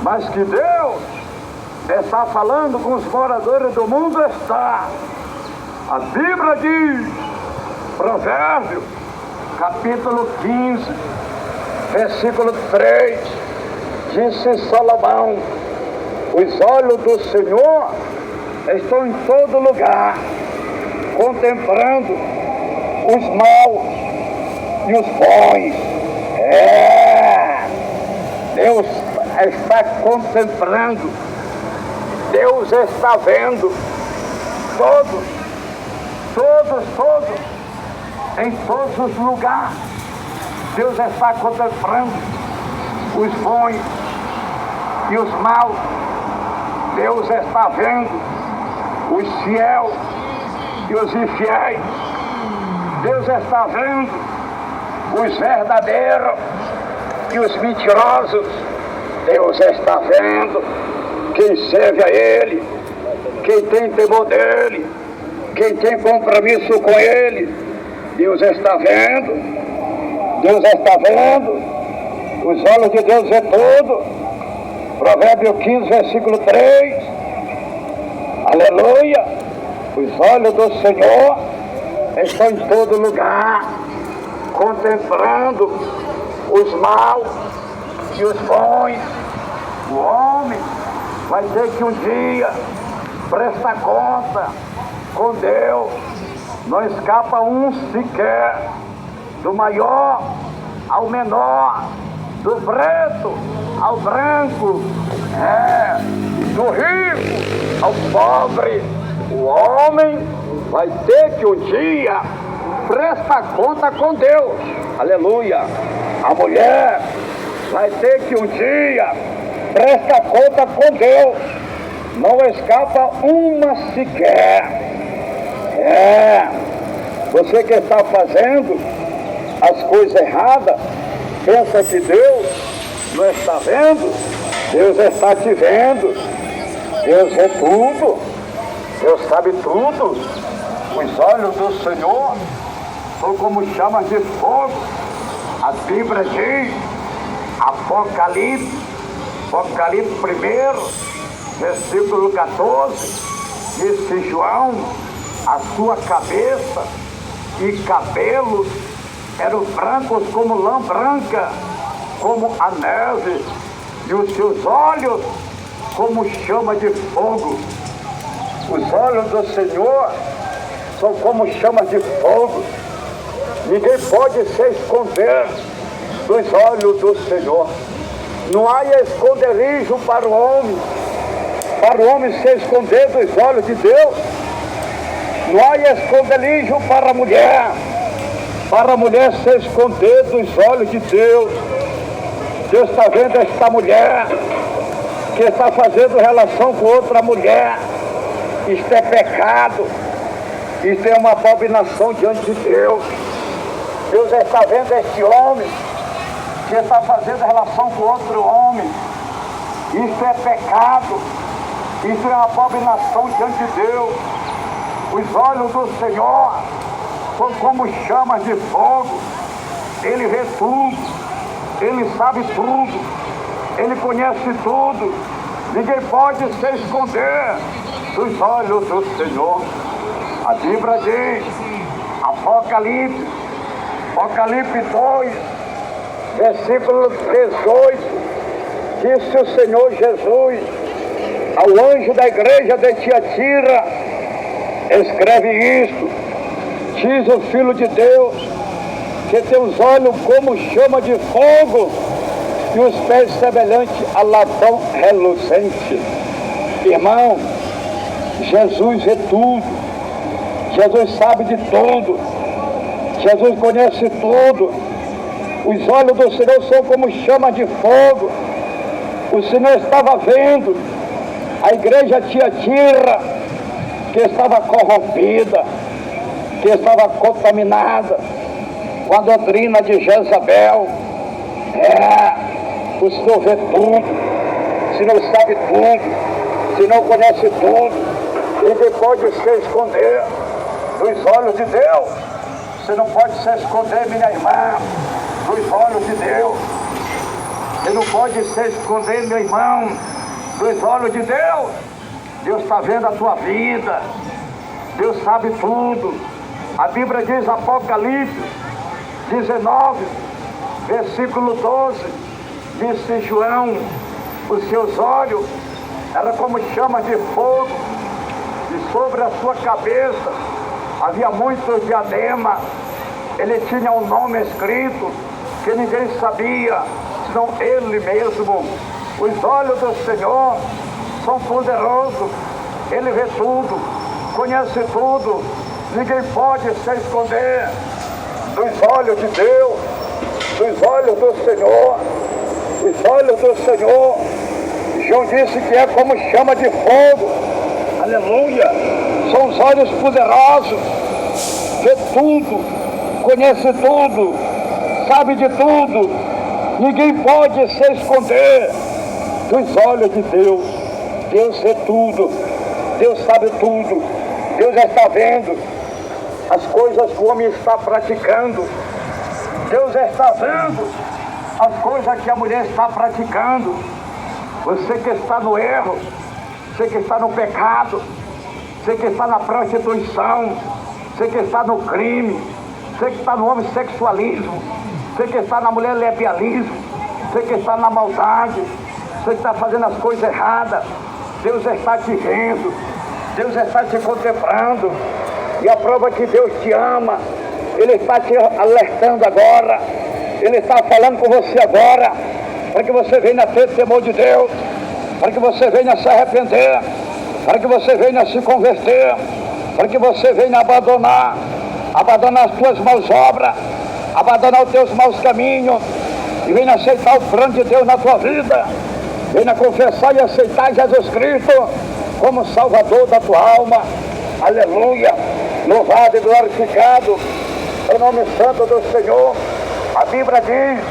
mas que Deus está falando com os moradores do mundo está. A Bíblia diz, Provérbios, capítulo 15, versículo 3, disse Salomão: os olhos do Senhor estão em todo lugar, contemplando os maus e os bons. Deus está contemplando, Deus está vendo todos, em todos os lugares. Deus está contemplando os bons e os maus. Deus está vendo os fiéis e os infiéis. Deus está vendo os verdadeiros e os mentirosos. Deus está vendo quem serve a Ele, quem tem temor dEle, quem tem compromisso com Ele. Deus está vendo. Deus está vendo. Os olhos de Deus é tudo. Provérbio 15, versículo 3. Aleluia. Os olhos do Senhor estão em todo lugar, contemplando os maus e os bons. O homem vai ter que um dia prestar conta com Deus. Não escapa um sequer, do maior ao menor, do preto ao branco, do rico ao pobre. O homem vai ter que um dia prestar conta com Deus. Aleluia. A mulher vai ter que um dia prestar conta com Deus. Não escapa uma sequer. Você que está fazendo as coisas erradas, pensa que Deus não está vendo? Deus está te vendo. Deus vê tudo. Deus sabe tudo. Os olhos do Senhor são como chamas de fogo. A Bíblia diz, Apocalipse 1, versículo 14, disse João: a sua cabeça e cabelos eram brancos como lã branca, como a neve, e os seus olhos como chama de fogo. Os olhos do Senhor são como chamas de fogo. Ninguém pode se esconder dos olhos do Senhor. Não há esconderijo para o homem se esconder dos olhos de Deus. Não há esconderijo para a mulher se esconder dos olhos de Deus. Deus está vendo esta mulher que está fazendo relação com outra mulher. Isto é pecado. Isto é uma abominação diante de Deus. Deus está vendo este homem que está fazendo relação com outro homem. Isto é pecado. Isso é uma abominação diante de Deus. Os olhos do Senhor são como chamas de fogo. Ele vê tudo. Ele sabe tudo. Ele conhece tudo. Ninguém pode se esconder dos olhos do Senhor. A Bíblia diz, Apocalipse 2, versículo 18, disse o Senhor Jesus ao anjo da igreja de Tiatira: escreve isto, diz o Filho de Deus, que tem os olhos como chama de fogo e os pés semelhantes a latão reluzente. Irmão, Jesus vê tudo, Jesus sabe de tudo, Jesus conhece tudo. Os olhos do Senhor são como chama de fogo. O Senhor estava vendo a igreja Tiatira, que estava corrompida, que estava contaminada com a doutrina de Jezabel. O Senhor vê tudo, o Senhor sabe tudo, o Senhor conhece tudo. Ninguém pode se esconder dos olhos de Deus. Você não pode se esconder, minha irmã, dos olhos de Deus. Você não pode se esconder, meu irmão, dos olhos de Deus. Deus está vendo a tua vida. Deus sabe tudo. A Bíblia diz, Apocalipse 19, versículo 12, disse João, os seus olhos eram como chama de fogo, e sobre a sua cabeça havia muitos diademas. Ele tinha um nome escrito que ninguém sabia, senão ele mesmo. Os olhos do Senhor são poderosos. Ele vê tudo, conhece tudo. Ninguém pode se esconder dos olhos de Deus, dos olhos do Senhor. Os olhos do Senhor, João disse que é como chama de fogo. Aleluia! São os olhos poderosos. Vê tudo, conhece tudo, sabe de tudo. Ninguém pode se esconder dos olhos de Deus. Deus vê tudo, Deus sabe tudo. Deus já está vendo as coisas que o homem está praticando. Deus já está vendo as coisas que a mulher está praticando. Você que está no erro, você que está no pecado, você que está na prostituição, você que está no crime, você que está no homossexualismo, você que está na mulher lesbianismo, você que está na maldade, você que está fazendo as coisas erradas. Deus está te vendo, Deus está te contemplando. E a prova que Deus te ama, Ele está te alertando agora, Ele está falando com você agora, para que você venha ter temor de Deus, para que você venha se arrepender, para que você venha se converter, para que você venha abandonar as tuas maus obras, abandonar os teus maus caminhos, e venha aceitar o plano de Deus na tua vida. Venha confessar e aceitar Jesus Cristo como Salvador da tua alma. Aleluia! Louvado e glorificado o nome santo do Senhor. A Bíblia diz,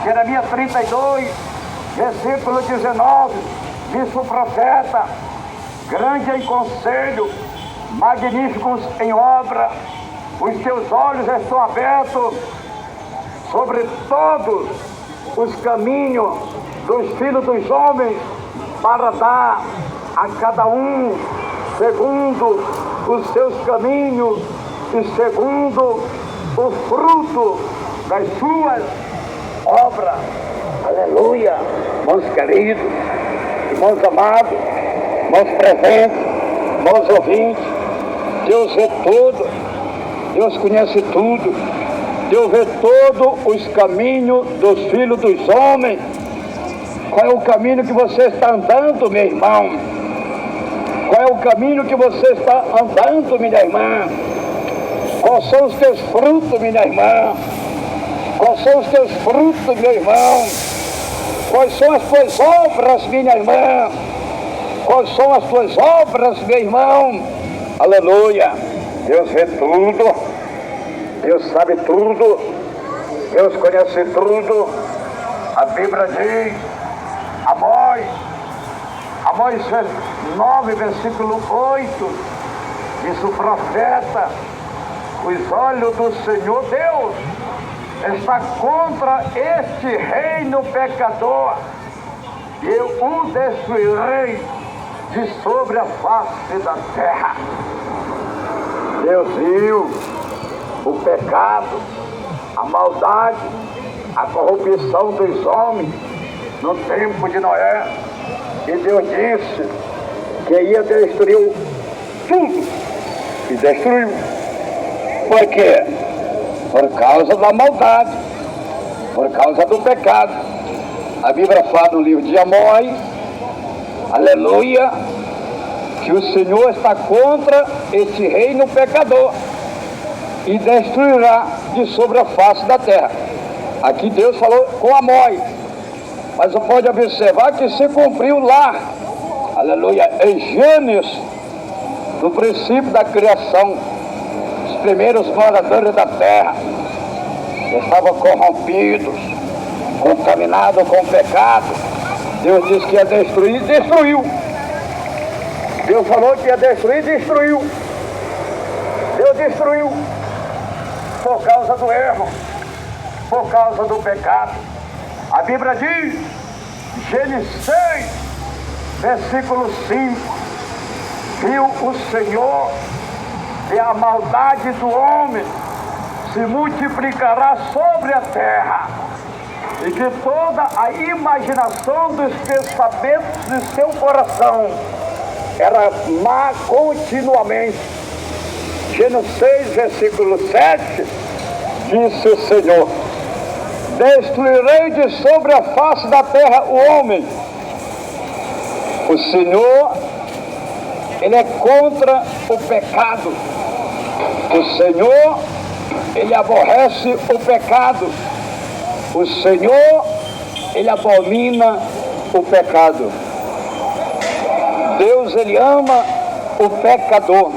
Jeremias 32, versículo 19, disse o profeta: grande em conselho, magníficos em obra, os teus olhos estão abertos sobre todos os caminhos dos filhos dos homens, para dar a cada um segundo os seus caminhos e segundo o fruto das suas obras. Aleluia! Irmãos queridos, irmãos amados, irmãos presentes, irmãos ouvintes, Deus vê tudo, Deus conhece tudo. Deus vê todos os caminhos dos filhos dos homens. Qual é o caminho que você está andando, meu irmão? Qual é o caminho que você está andando, minha irmã? Quais são os teus frutos, minha irmã? Quais são os teus frutos, meu irmão? Quais são as tuas obras, minha irmã? Quais são as tuas obras, meu irmão? Aleluia! Deus vê tudo. Deus sabe tudo, Deus conhece tudo. A Bíblia diz, Amós 9, versículo 8, diz o profeta: os olhos do Senhor Deus está contra este reino pecador, e eu o destruirei de sobre a face da terra. Deus viu o pecado, a maldade, a corrupção dos homens no tempo de Noé, e Deus disse que ia destruir tudo, e destruiu. Por quê? Por causa da maldade, por causa do pecado. A Bíblia fala no livro de Amós, aleluia, que o Senhor está contra este reino pecador e destruirá de sobre a face da terra. Aqui Deus falou com Amós, mas você pode observar que se cumpriu lá, aleluia, em Gênesis, no princípio da criação. Os primeiros moradores da terra estavam corrompidos, contaminados com o pecado. Deus disse que ia destruir, destruiu. Deus falou que ia destruir, destruiu. Deus destruiu por causa do erro, por causa do pecado. A Bíblia diz, Gênesis 6, versículo 5, viu o Senhor que a maldade do homem se multiplicará sobre a terra, e que toda a imaginação dos pensamentos de seu coração era má continuamente. Gênesis 6, versículo 7, disse o Senhor: destruirei de sobre a face da terra o homem. O Senhor, Ele é contra o pecado. O Senhor, Ele aborrece o pecado. O Senhor, Ele abomina o pecado. Deus, Ele ama o pecador.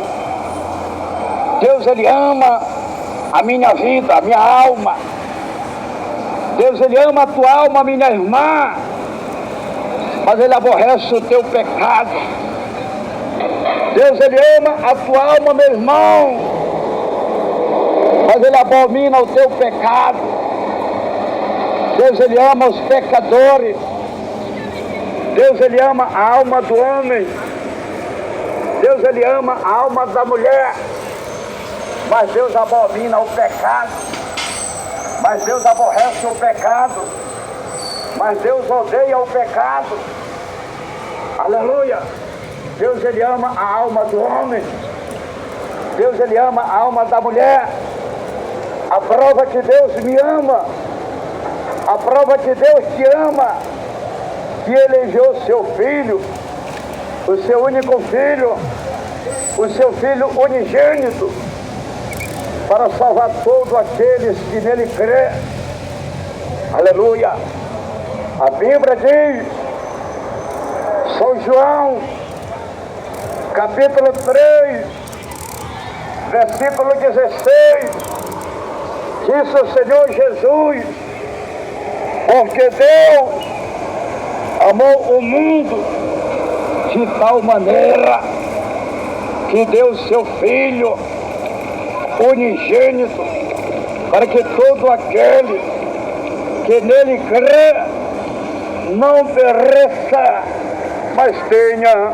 Deus, Ele ama a minha vida, a minha alma. Deus, Ele ama a tua alma, minha irmã. Mas Ele aborrece o teu pecado. Deus, Ele ama a tua alma, meu irmão. Mas Ele abomina o teu pecado. Deus, Ele ama os pecadores. Deus, Ele ama a alma do homem. Deus, Ele ama a alma da mulher. Mas Deus abomina o pecado. Mas Deus aborrece o pecado. Mas Deus odeia o pecado. Aleluia. Deus, Ele ama a alma do homem. Deus, Ele ama a alma da mulher. A prova que Deus me ama, a prova que Deus te ama, que elegeu o seu filho, o seu único filho, o seu filho unigênito, para salvar todos aqueles que nele crê. Aleluia. A Bíblia diz, São João, capítulo 3, versículo 16, disse o Senhor Jesus: porque Deus amou o mundo de tal maneira que deu seu Filho unigênito, para que todo aquele que nele crê não pereça, mas tenha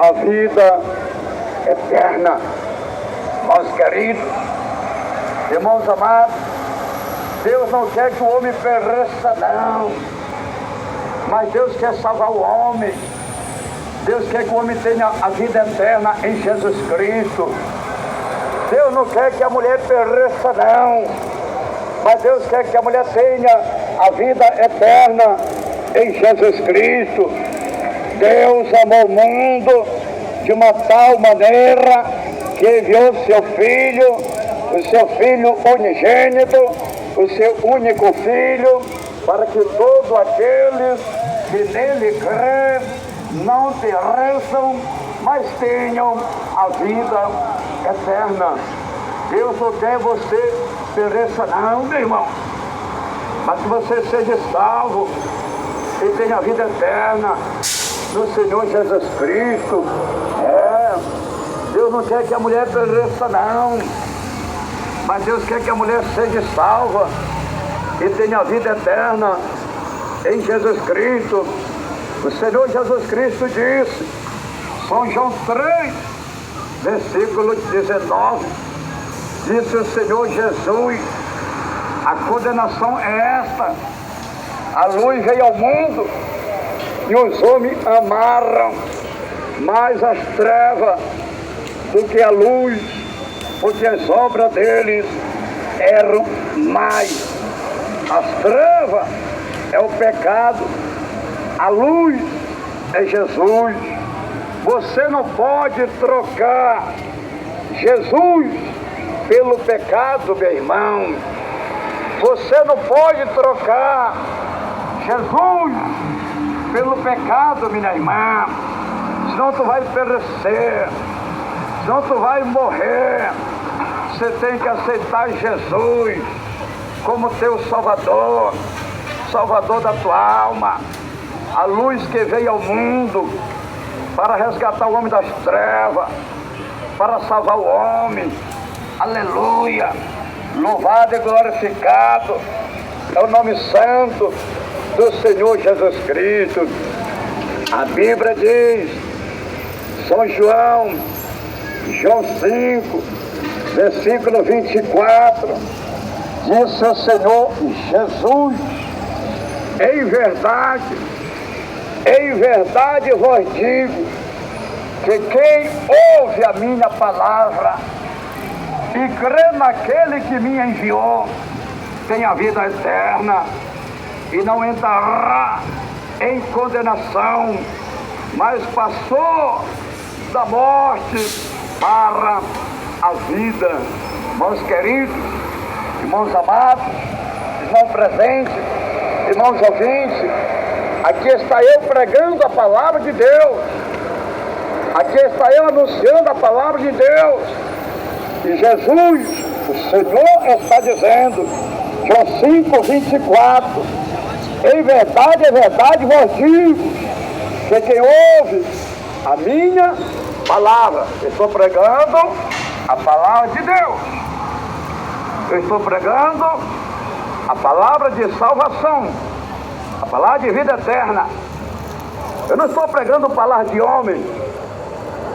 a vida eterna. Meus queridos, irmãos amados, Deus não quer que o homem pereça, não, mas Deus quer salvar o homem. Deus quer que o homem tenha a vida eterna em Jesus Cristo. Deus não quer que a mulher pereça, não, mas Deus quer que a mulher tenha a vida eterna em Jesus Cristo. Deus amou o mundo de uma tal maneira que enviou seu Filho, o seu Filho unigênito, o seu único Filho, para que todos aqueles que nele crê não pereçam, mas tenham a vida eterna. Deus não quer você pereça, não, meu irmão, mas que você seja salvo e tenha a vida eterna no Senhor Jesus Cristo. Deus não quer que a mulher pereça, não, mas Deus quer que a mulher seja salva e tenha a vida eterna em Jesus Cristo. O Senhor Jesus Cristo disse, São João 3, versículo 19, disse o Senhor Jesus: a condenação é esta: a luz veio ao mundo e os homens amaram mais as trevas do que a luz, porque as obras deles eram mais. As trevas é o pecado, a luz é Jesus. Você não pode trocar Jesus pelo pecado, meu irmão. Você não pode trocar Jesus pelo pecado, minha irmã. Senão tu vai perecer, senão tu vai morrer. Você tem que aceitar Jesus como teu Salvador, Salvador da tua alma, a luz que veio ao mundo para resgatar o homem das trevas, para salvar o homem. Aleluia! Louvado e glorificado é o nome santo do Senhor Jesus Cristo. A Bíblia diz, São João 5, versículo 24, disse o Senhor Jesus: em verdade vos digo, que quem ouve a minha palavra e crê naquele que me enviou, tem a vida eterna e não entrará em condenação, mas passou da morte para a vida. Irmãos queridos, irmãos amados, irmãos presentes, irmãos ouvintes, aqui está eu pregando a palavra de Deus, aqui está eu anunciando a palavra de Deus, e Jesus, o Senhor, está dizendo, João 5, 24, em verdade vos digo, que quem ouve a minha palavra, eu estou pregando a palavra de Deus, eu estou pregando a palavra de salvação, a palavra de vida eterna. Eu não estou pregando palavra de homem,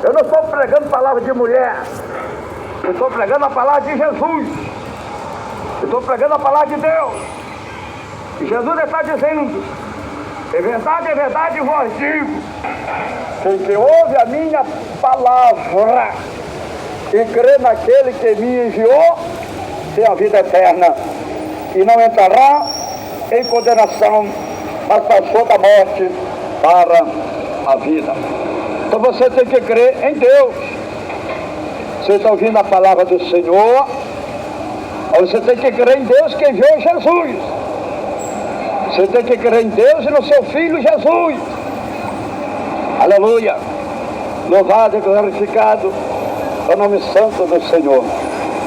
eu não estou pregando palavra de mulher, eu estou pregando a palavra de Jesus, eu estou pregando a palavra de Deus. E Jesus está dizendo, em verdade vos digo, quem ouve a minha palavra e crê naquele que me enviou, tem a vida eterna e não entrará em condenação, mas passou da morte para a vida. Então você tem que crer em Deus. Você está ouvindo a palavra do Senhor, você tem que crer em Deus que enviou Jesus. Você tem que crer em Deus e no seu Filho Jesus. Aleluia! Louvado e glorificado o nome santo do Senhor.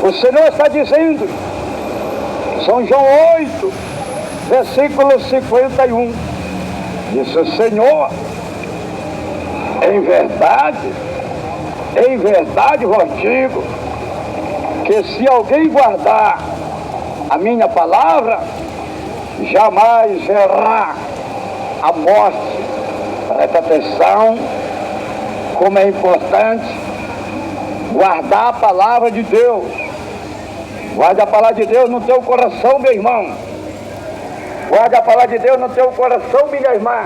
O Senhor está dizendo, São João 8, versículo 51, diz o Senhor: em verdade vos digo, que se alguém guardar a minha palavra, jamais verá a morte. Presta atenção, como é importante guardar a palavra de Deus. Guarde a palavra de Deus no teu coração, meu irmão. Guarde a palavra de Deus no teu coração, minha irmã.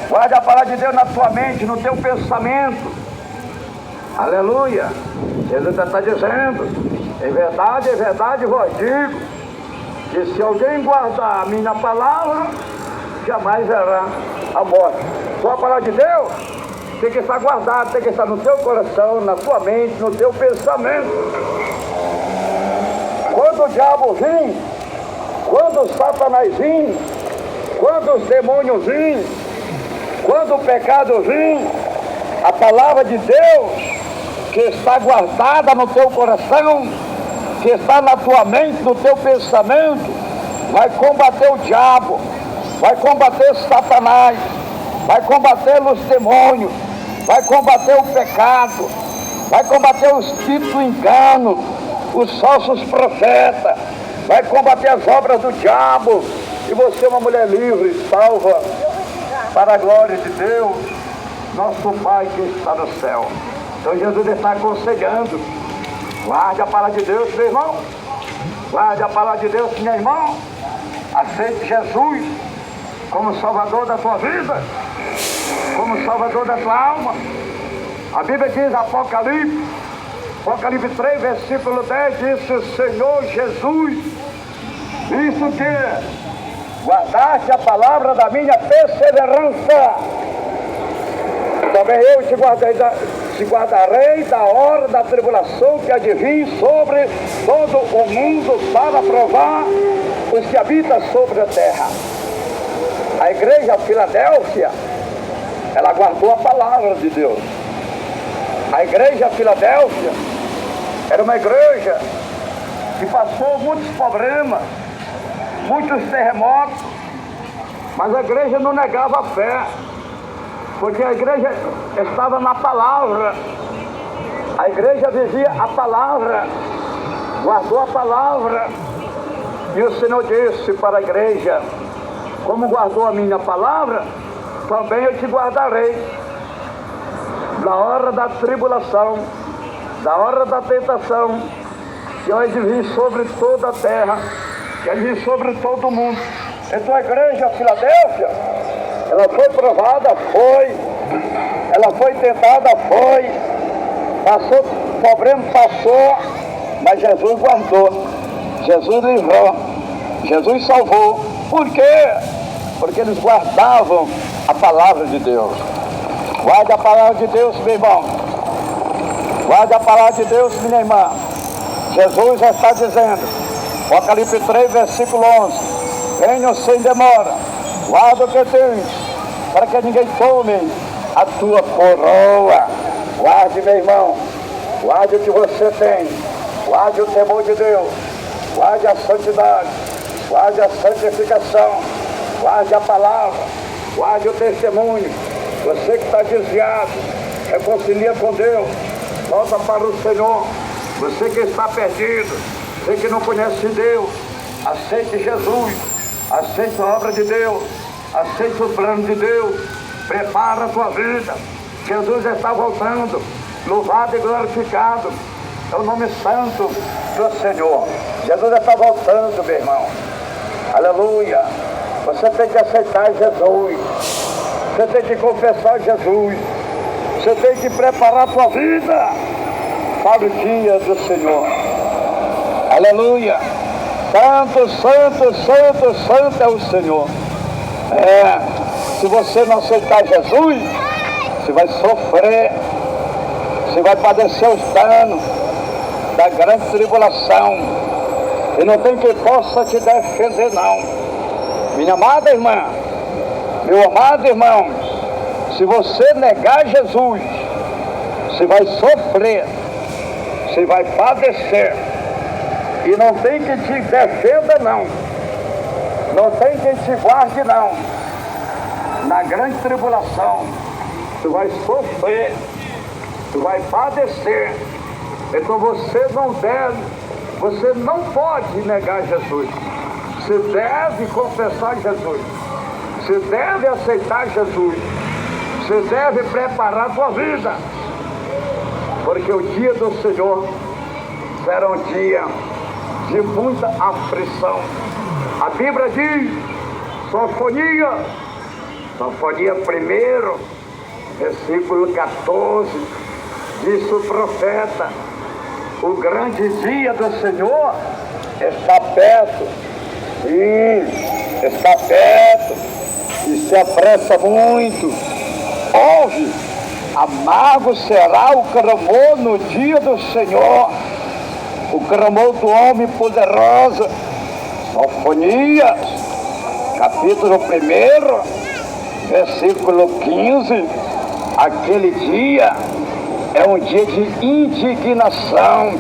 Guarde a palavra de Deus na tua mente, no teu pensamento. Aleluia! Jesus está dizendo, em verdade vos digo, que se alguém guardar a minha palavra, jamais verá a morte. Só a palavra de Deus tem que estar guardada, tem que estar no teu coração, na tua mente, no teu pensamento. Quando o diabo vir, quando o Satanás vir, quando os demônios vir, quando o pecado vir, a palavra de Deus que está guardada no teu coração, que está na tua mente, no teu pensamento, vai combater o diabo, vai combater Satanás, vai combater os demônios, vai combater o pecado, vai combater o espírito do engano, os falsos profetas, vai combater as obras do diabo, e você é uma mulher livre, salva, para a glória de Deus, nosso Pai que está no céu. Então Jesus está aconselhando, guarde a palavra de Deus, meu irmão, guarde a palavra de Deus, minha irmã, aceite Jesus como Salvador da tua vida, como Salvador da tua alma. A Bíblia diz, Apocalipse 3, versículo 10, diz o Senhor Jesus, isso que guardaste a palavra da minha perseverança, também eu te guardarei da hora da tribulação que há de vir sobre todo o mundo, para provar os que habitam sobre a terra. A igreja Filadélfia, ela guardou a palavra de Deus. A igreja Filadélfia era uma igreja que passou muitos problemas, muitos terremotos, mas a igreja não negava a fé, porque a igreja estava na palavra. A igreja vivia a palavra, guardou a palavra. E o Senhor disse para a igreja, como guardou a minha palavra, também eu te guardarei da hora da tribulação, da hora da tentação, que eu hei de vir sobre toda a terra, que hei de vir sobre todo o mundo. Então a igreja Filadélfia, ela foi provada, foi, ela foi tentada, foi, passou problema, passou, mas Jesus guardou, Jesus livrou, Jesus salvou. Por quê? Porque eles guardavam a palavra de Deus. Guarde a palavra de Deus, meu irmão. Guarde a palavra de Deus, minha irmã. Jesus já está dizendo, Apocalipse 3, versículo 11, venham sem demora, guarda o que tens, para que ninguém tome a tua coroa. Guarde, meu irmão, guarde o que você tem, guarde o temor de Deus, guarde a santidade, guarde a santificação, guarde a palavra, guarde o testemunho. Você que está desviado, reconcilia com Deus, volta para o Senhor. Você que está perdido, você que não conhece Deus, aceite Jesus, aceite a obra de Deus, aceite o plano de Deus, prepara a sua vida. Jesus está voltando, louvado e glorificado é o nome santo do Senhor. Jesus está voltando, meu irmão. Aleluia. Você tem que aceitar Jesus, você tem que confessar Jesus, você tem que preparar a sua vida para o dia do Senhor. Aleluia. Santo, santo, santo, santo é o Senhor. Se você não aceitar Jesus, você vai sofrer, você vai padecer os danos da grande tribulação, e não tem quem possa te defender, não. Minha amada irmã, meu amado irmão, se você negar Jesus, você vai sofrer, você vai padecer, e não tem quem te defenda, não. Não tem quem te guarde, não. Na grande tribulação, tu vai sofrer, tu vai padecer. Então você não deve, você não pode negar Jesus. Você deve confessar Jesus. Você deve aceitar Jesus. Você deve preparar a sua vida. Porque o dia do Senhor será um dia de muita aflição. A Bíblia diz, Sofonia 1, versículo 14, disse o profeta, o grande dia do Senhor está perto, está perto, e se apressa muito. Ouve, amargo será o clamor no dia do Senhor, o clamor do homem poderoso. Sofonias, capítulo 1, versículo 15, aquele dia é um dia de indignação,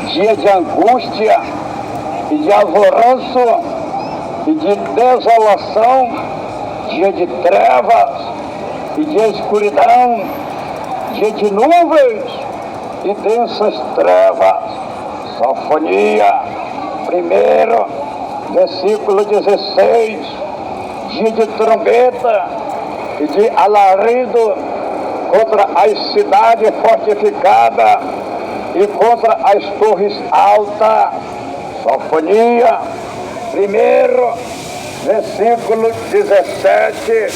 dia de angústia, e de alvoroço, e de desolação, dia de trevas, e de escuridão, dia de nuvens e densas trevas. Sofonia 1, versículo 16, dia de trombeta e de alarido contra as cidades fortificadas e contra as torres altas. Sofonia 1, versículo 17,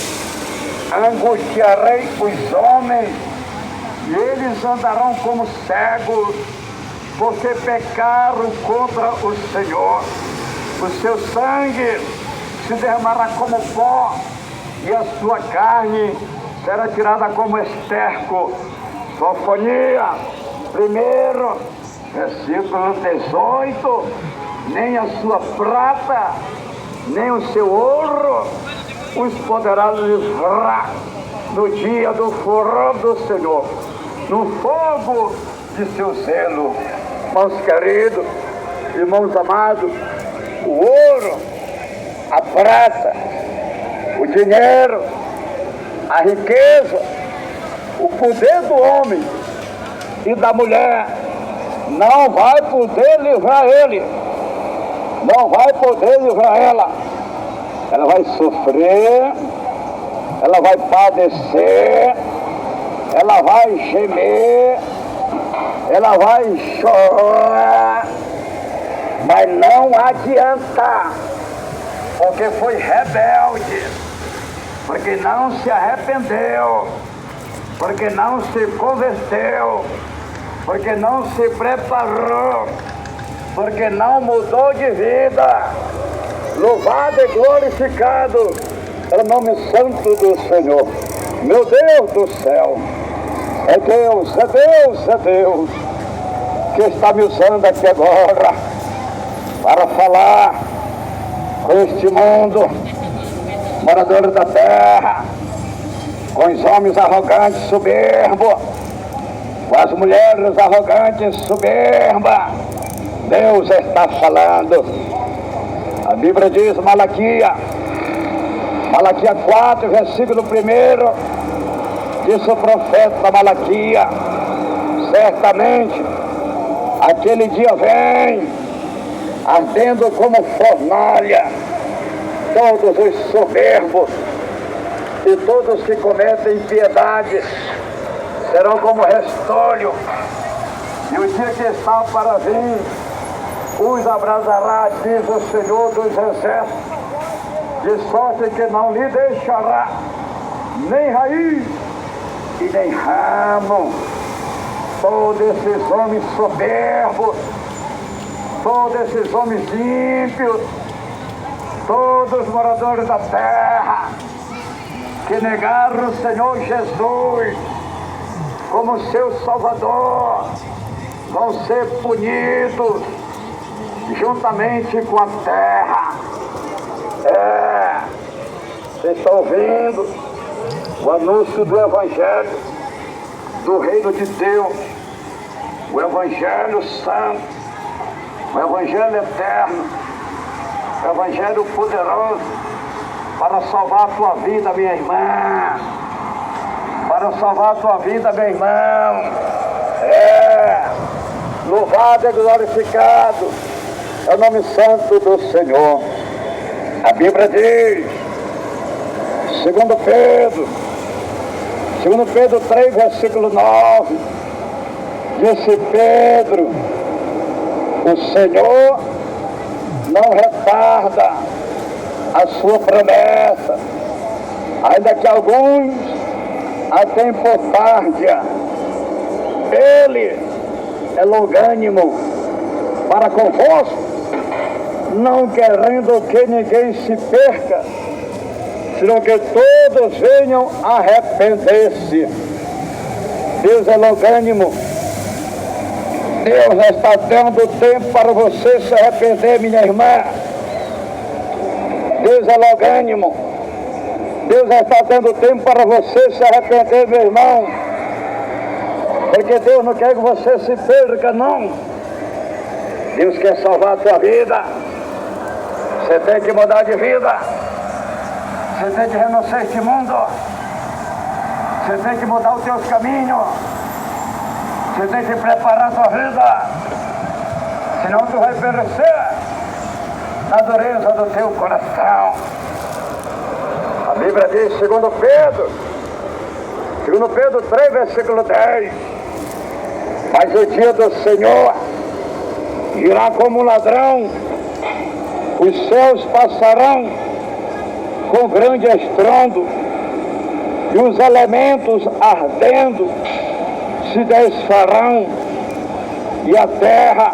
angustiarei os homens e eles andarão como cegos, porque pecaram contra o Senhor. O seu sangue se derramará como pó, e a sua carne será tirada como esterco. Sofonia 1, versículo 18, nem a sua prata, nem o seu ouro os poderá livrar no dia do furor do Senhor, no fogo de seu zelo. Irmãos queridos, irmãos amados, o ouro, a prata, o dinheiro, a riqueza, o poder do homem e da mulher não vai poder livrar ele, não vai poder livrar ela. ela vai sofrer, ela vai padecer, ela vai gemer, ela vai chorar, mas não adianta, porque foi rebelde, porque não se arrependeu, porque não se converteu, porque não se preparou, porque não mudou de vida. Louvado e glorificado é o nome santo do Senhor. Meu Deus do céu, é Deus, é Deus, é Deus que está me usando aqui agora para falar com este mundo, moradores da terra, com os homens arrogantes, soberbos, com as mulheres arrogantes, soberbas. Deus está falando. A Bíblia diz, Malaquias 4, versículo 1, disse o profeta Malaquias: certamente aquele dia vem, ardendo como fornalha, todos os soberbos e todos que cometem impiedades serão como restolho, e o dia que está para vir os abrasará, diz o Senhor dos Exércitos, de sorte que não lhe deixará nem raiz e nem ramo. Todos esses homens soberbos, todos esses homens ímpios, todos os moradores da terra que negaram o Senhor Jesus como seu Salvador, vão ser punidos juntamente com a terra. Vocês estão ouvindo o anúncio do Evangelho, do Reino de Deus, o Evangelho Santo, o Evangelho Eterno, o Evangelho poderoso para salvar a tua vida, minha irmã, para salvar a tua vida, meu irmão. Louvado e glorificado é o nome santo do Senhor. A Bíblia diz, 2 Pedro 3, versículo 9, disse Pedro: o Senhor não retarda a sua promessa, ainda que alguns a têm por tardia. Ele é longânimo para convosco, não querendo que ninguém se perca, senão que todos venham a arrepender-se. Deus é longânimo. Deus está dando tempo para você se arrepender, minha irmã. Deus é longânimo. Deus está dando tempo para você se arrepender, meu irmão. Porque Deus não quer que você se perca, não. Deus quer salvar a tua vida. Você tem que mudar de vida. Você tem que renunciar a este mundo. Você tem que mudar os teus caminhos. Você tem que preparar a tua vida. Senão tu vai perecer na dureza do teu coração. A Bíblia diz, 2 Pedro 3, versículo 10. Mas o dia do Senhor irá como um ladrão, os céus passarão com grande estrondo, e os elementos ardendo se desfarão, e a terra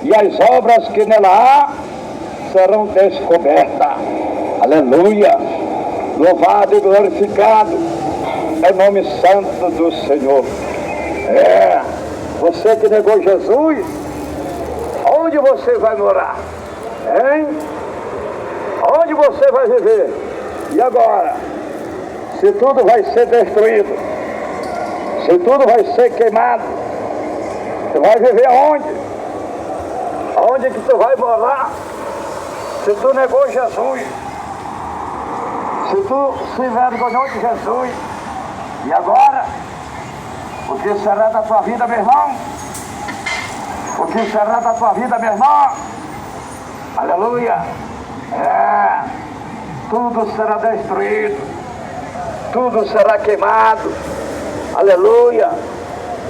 e as obras que nela há serão descobertas. Aleluia! Louvado e glorificado é o nome santo do Senhor. Você que negou Jesus, onde você vai morar? Hein? Onde você vai viver? E agora? Se tudo vai ser destruído, se tudo vai ser queimado, você vai viver aonde? Aonde que tu vai morar? Se tu negou Jesus, se tu se envergonhou de Jesus, e agora? O que será da tua vida, meu irmão? O que será da tua vida, meu irmão? Aleluia! tudo será destruído, tudo será queimado. Aleluia.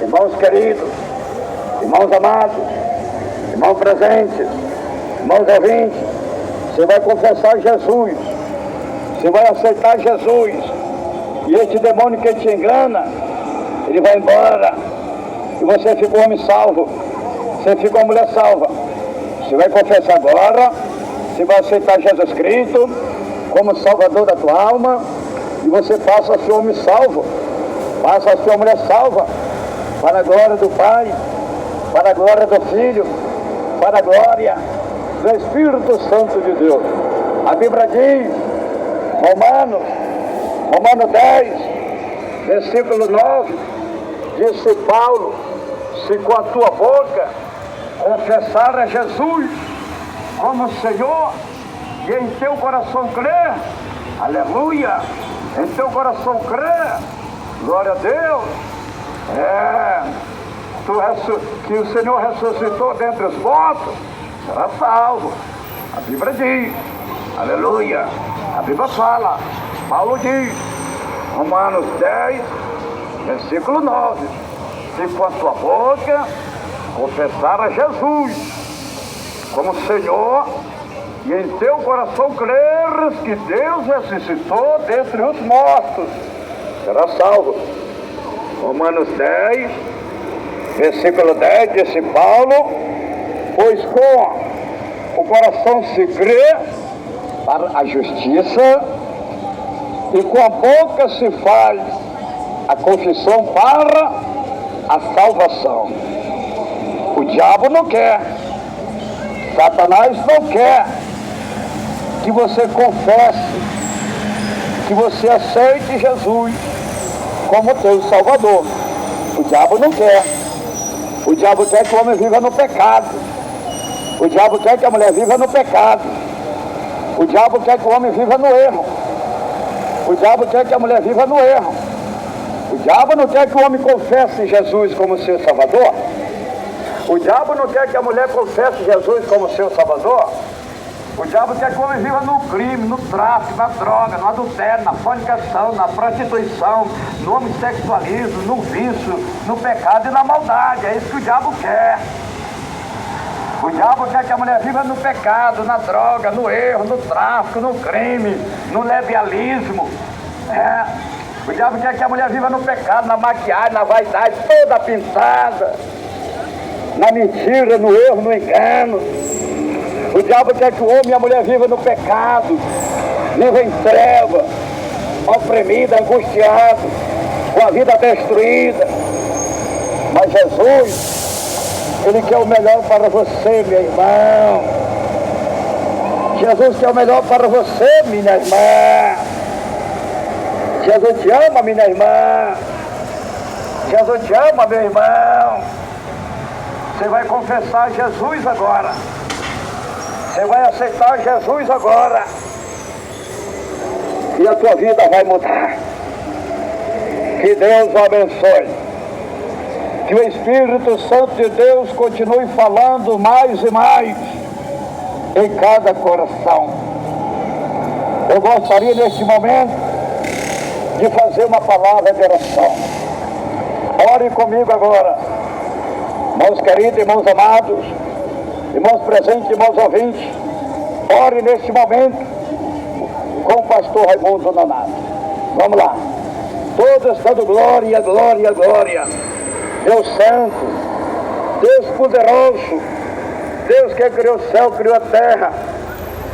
Irmãos queridos, irmãos amados, irmãos presentes, irmãos ouvintes, você vai confessar Jesus, você vai aceitar Jesus, e este demônio que te engana, ele vai embora, e você fica um homem salvo, você fica uma mulher salva. Você vai confessar agora, você vai aceitar Jesus Cristo como Salvador da tua alma, e você passa a ser homem salvo, passa a ser uma mulher salva, para a glória do Pai, para a glória do Filho, para a glória do Espírito Santo de Deus. A Bíblia diz, Romanos 10, versículo 9, disse Paulo: se com a tua boca confessar a Jesus como Senhor, e em teu coração crer, aleluia, em teu coração crer, glória a Deus, que o Senhor ressuscitou dentre os mortos, será salvo. A Bíblia diz, aleluia, a Bíblia fala, Paulo diz, Romanos 10, versículo 9, se com a tua boca confessar a Jesus como Senhor, e em teu coração creres que Deus ressuscitou dentre os mortos, será salvo. Romanos 10, versículo 10, disse Paulo: pois com o coração se crê para a justiça, e com a boca se faz a confissão para a salvação. O diabo não quer, Satanás não quer que você confesse, que você aceite Jesus como teu Salvador. O diabo não quer. O diabo quer que o homem viva no pecado. O diabo quer que a mulher viva no pecado. O diabo quer que o homem viva no erro. O diabo quer que a mulher viva no erro. O diabo não quer que o homem confesse Jesus como seu Salvador. O diabo não quer que a mulher confesse Jesus como seu Salvador. O diabo quer que o homem viva no crime, no tráfico, na droga, no adultério, na fornicação, na prostituição, no homossexualismo, no vício, no pecado e na maldade. É isso que o diabo quer. O diabo quer que a mulher viva no pecado, na droga, no erro, no tráfico, no crime, no levialismo. O diabo quer que a mulher viva no pecado, na maquiagem, na vaidade, toda pintada, na mentira, no erro, no engano. O diabo quer que o homem e a mulher vivam no pecado, vivam em treva, oprimido, angustiado, com a vida destruída. Mas Jesus, Ele quer o melhor para você, meu irmão. Jesus quer o melhor para você, minha irmã. Jesus te ama, minha irmã. Jesus te ama, meu irmão. Você vai confessar Jesus agora. Você vai aceitar Jesus agora. E a tua vida vai mudar. Que Deus o abençoe. Que o Espírito Santo de Deus continue falando mais e mais em cada coração. Eu gostaria neste momento de fazer uma palavra de oração. Ore comigo agora. Irmãos queridos, irmãos amados, irmãos presentes, irmãos ouvintes, ore neste momento com o pastor Raimundo Nonato. Vamos lá. Todos dando glória, glória, glória. Deus santo, Deus poderoso, Deus que criou o céu, criou a terra,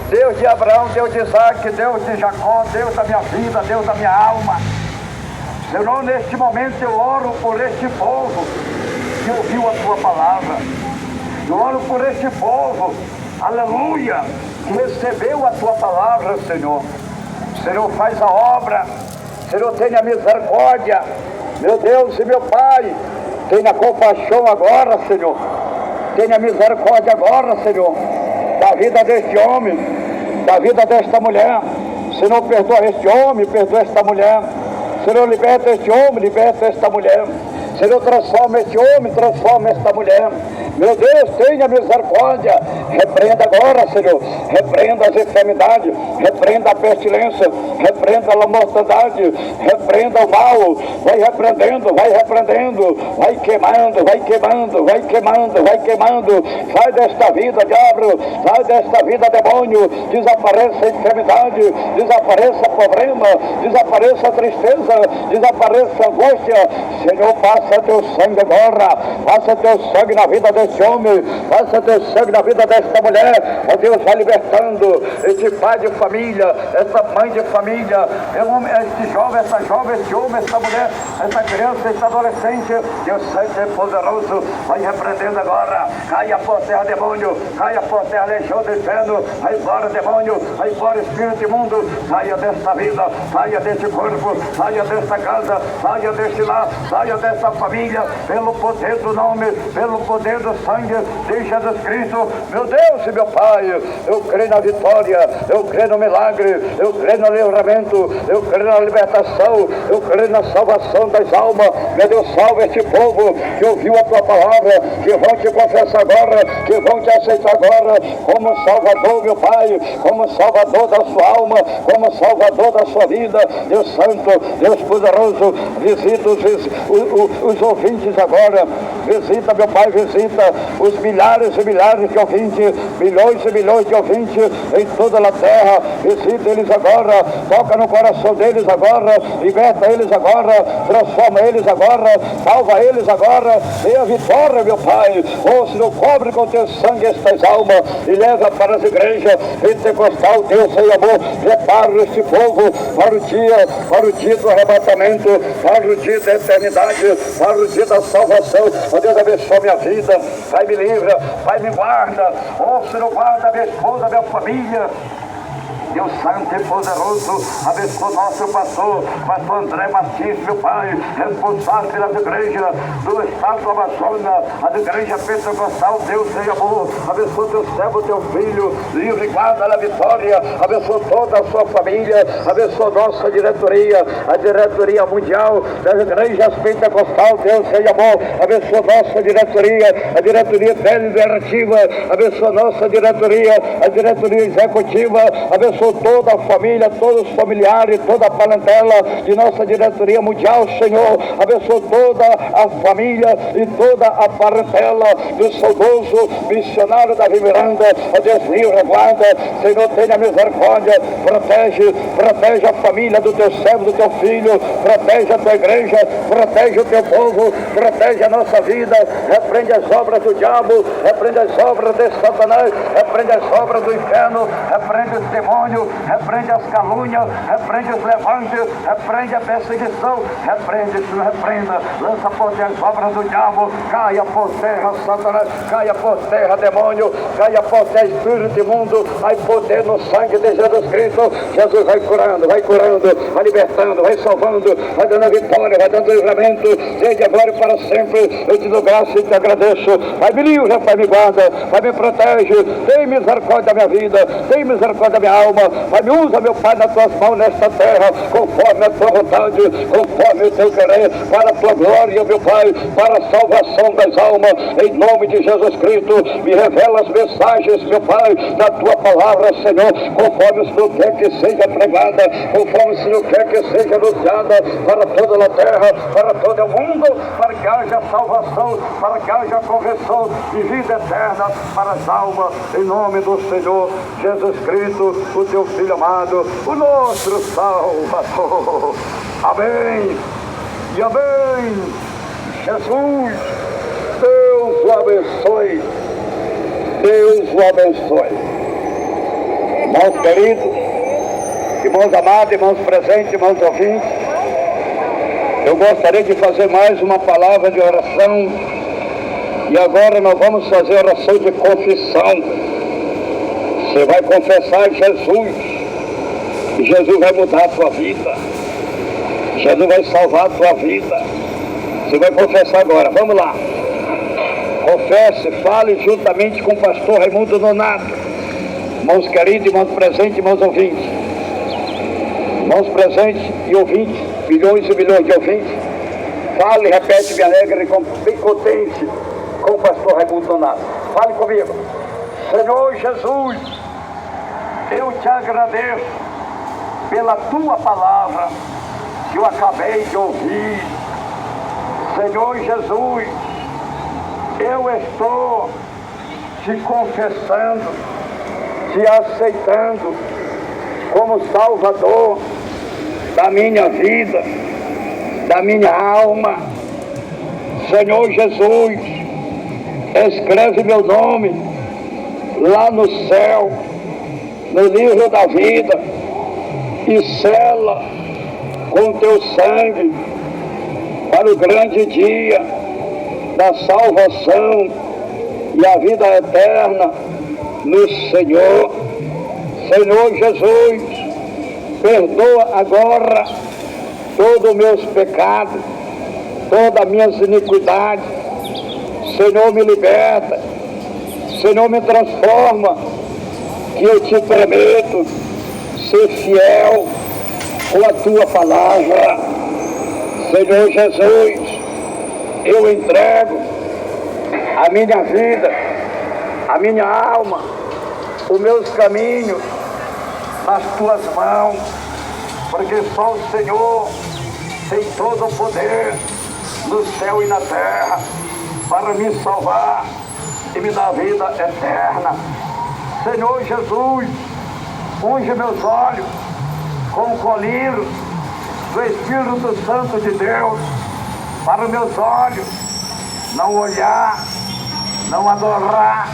Deus de Abraão, Deus de Isaac, Deus de Jacó, Deus da minha vida, Deus da minha alma. Senhor, neste momento eu oro por este povo que ouviu a tua palavra. Eu oro por este povo, aleluia, que recebeu a tua palavra, Senhor. Senhor, faz a obra. Senhor, tenha misericórdia. Meu Deus e meu Pai, tenha compaixão agora, Senhor. Tenha misericórdia agora, Senhor, da vida deste homem, da vida desta mulher. Senhor, perdoa este homem, perdoa esta mulher. Senhor, liberta este homem, liberta esta mulher. Senhor, transforma este homem, transforma esta mulher. Meu Deus, tenha misericórdia. Repreenda agora, Senhor. Repreenda as enfermidades, repreenda a pestilência, repreenda a mortandade, repreenda o mal. Vai repreendendo, vai queimando, vai queimando, vai queimando, vai queimando. Sai desta vida, diabo, sai desta vida, demônio. Desapareça a enfermidade, desapareça o problema, desapareça a tristeza, desapareça a angústia. Senhor, passa teu sangue agora, passa teu sangue na vida deste homem, passa teu sangue na vida desta mulher. Ó Deus, vai libertando este pai de família, essa mãe de família, este jovem, essa jovem, este homem, essa mulher, essa criança, esse adolescente. Deus Santo e poderoso, vai repreendendo agora. Caia por terra, demônio, caia por terra, legião do inferno. Vai embora, demônio, vai embora, espírito imundo. Saia desta vida, saia deste corpo, saia desta casa, saia deste lar, saia desta família, pelo poder do nome, pelo poder do sangue de Jesus Cristo. Meu Deus e meu Pai, eu creio na vitória, eu creio no milagre, eu creio no livramento, eu creio na libertação, eu creio na salvação das almas. Meu Deus, salva este povo que ouviu a tua palavra, que vão te confessar agora, que vão te aceitar agora como Salvador, meu Pai, como Salvador da sua alma, como Salvador da sua vida. Deus Santo, Deus poderoso, visita os ouvintes agora, visita, meu Pai, visita os milhares e milhares de ouvintes, milhões e milhões de ouvintes em toda a terra. Visita eles agora, toca no coração deles agora, liberta eles agora, transforma eles agora, salva eles agora, dê a vitória, meu Pai. Ó Senhor, cobre com teu sangue estas almas e leva para as igrejas pentecostal, Deus sem amor. Prepara este povo para o dia do arrebatamento, para o dia da eternidade, para o dia da salvação. Ó Deus, abençoa minha vida, Pai, me livra, Pai, me guarda. Ó Senhor, guarda minha esposa, minha família. Deus Santo e poderoso, abençoa nosso pastor André Martins, meu Pai, responsável pelas igrejas do estado do Amazonas, as igrejas pentecostal. Deus seja amor, abençoa teu servo, teu filho, livre e guarda na vitória, abençoa toda a sua família, abençoa nossa diretoria, a diretoria mundial das igrejas pentecostal. Deus seja amor, abençoa nossa diretoria, a diretoria deliberativa, abençoa nossa diretoria, a diretoria executiva, abençoa toda a família, todos os familiares, toda a parentela de nossa diretoria mundial, Senhor. Abençoa toda a família e toda a parentela do saudoso missionário Davi Miranda. Ó Deus, livre, guarda, Senhor, tenha misericórdia, protege a família do teu servo, do teu filho, protege a tua igreja, protege o teu povo, protege a nossa vida, repreende as obras do diabo, repreende as obras de Satanás, repreende as obras do inferno, repreende os demônios, repreende as calúnias, repreende os levantes, repreende a perseguição, repreenda, lança por terra as obras do diabo, caia por terra Satanás, caia por terra demônio, caia por terra espírito imundo, vai poder no sangue de Jesus Cristo. Jesus vai curando, vai libertando, vai salvando, vai dando vitória, vai dando livramento, desde agora e para sempre. Eu te dou graça e te agradeço. Vai me livra, Pai, me guarda, Pai, me protege, tem misericórdia da minha vida, tem misericórdia da minha alma. Pai, me usa, meu Pai, nas tuas mãos nesta terra, conforme a tua vontade, conforme o teu querer, para a tua glória, meu Pai, para a salvação das almas, em nome de Jesus Cristo. Me revela as mensagens, meu Pai, da tua palavra, Senhor, conforme o Senhor quer que seja pregada, conforme o Senhor quer que seja anunciada para toda a terra, para todo o mundo, para que haja salvação, para que haja conversão e vida eterna para as almas, em nome do Senhor Jesus Cristo, o teu Filho amado, o nosso Salvador. Amém e amém. Jesus, Deus o abençoe. Deus o abençoe. Irmãos queridos, irmãos amados, irmãos presentes, irmãos ouvintes, eu gostaria de fazer mais uma palavra de oração. E agora nós vamos fazer oração de confissão. Você vai confessar Jesus, e Jesus vai mudar a tua vida, Jesus vai salvar a tua vida. Você vai confessar agora, vamos lá. Confesse, fale juntamente com o pastor Raimundo Nonato. Irmãos queridos, irmãos presentes, irmãos ouvintes. Irmãos presentes e ouvintes, milhões e milhões de ouvintes. Fale, repete, me alegre, bem contente. com o pastor Raimundo Donato. Fale comigo. Senhor Jesus, eu te agradeço pela tua palavra que eu acabei de ouvir. Senhor Jesus, eu estou te confessando, te aceitando como Salvador da minha vida, da minha alma. Senhor Jesus, escreve meu nome lá no céu, no livro da vida, e sela com teu sangue para o grande dia da salvação e a vida eterna no Senhor. Senhor Jesus, perdoa agora todos os meus pecados, todas as minhas iniquidades. Senhor, me liberta. Senhor, me transforma, que eu te prometo ser fiel com a tua palavra. Senhor Jesus, eu entrego a minha vida, a minha alma, os meus caminhos nas tuas mãos, porque só o Senhor tem todo o poder no céu e na terra para me salvar e me dar vida eterna. Senhor Jesus, unge meus olhos com o colírio do Espírito Santo de Deus, para meus olhos não olhar, não adorar,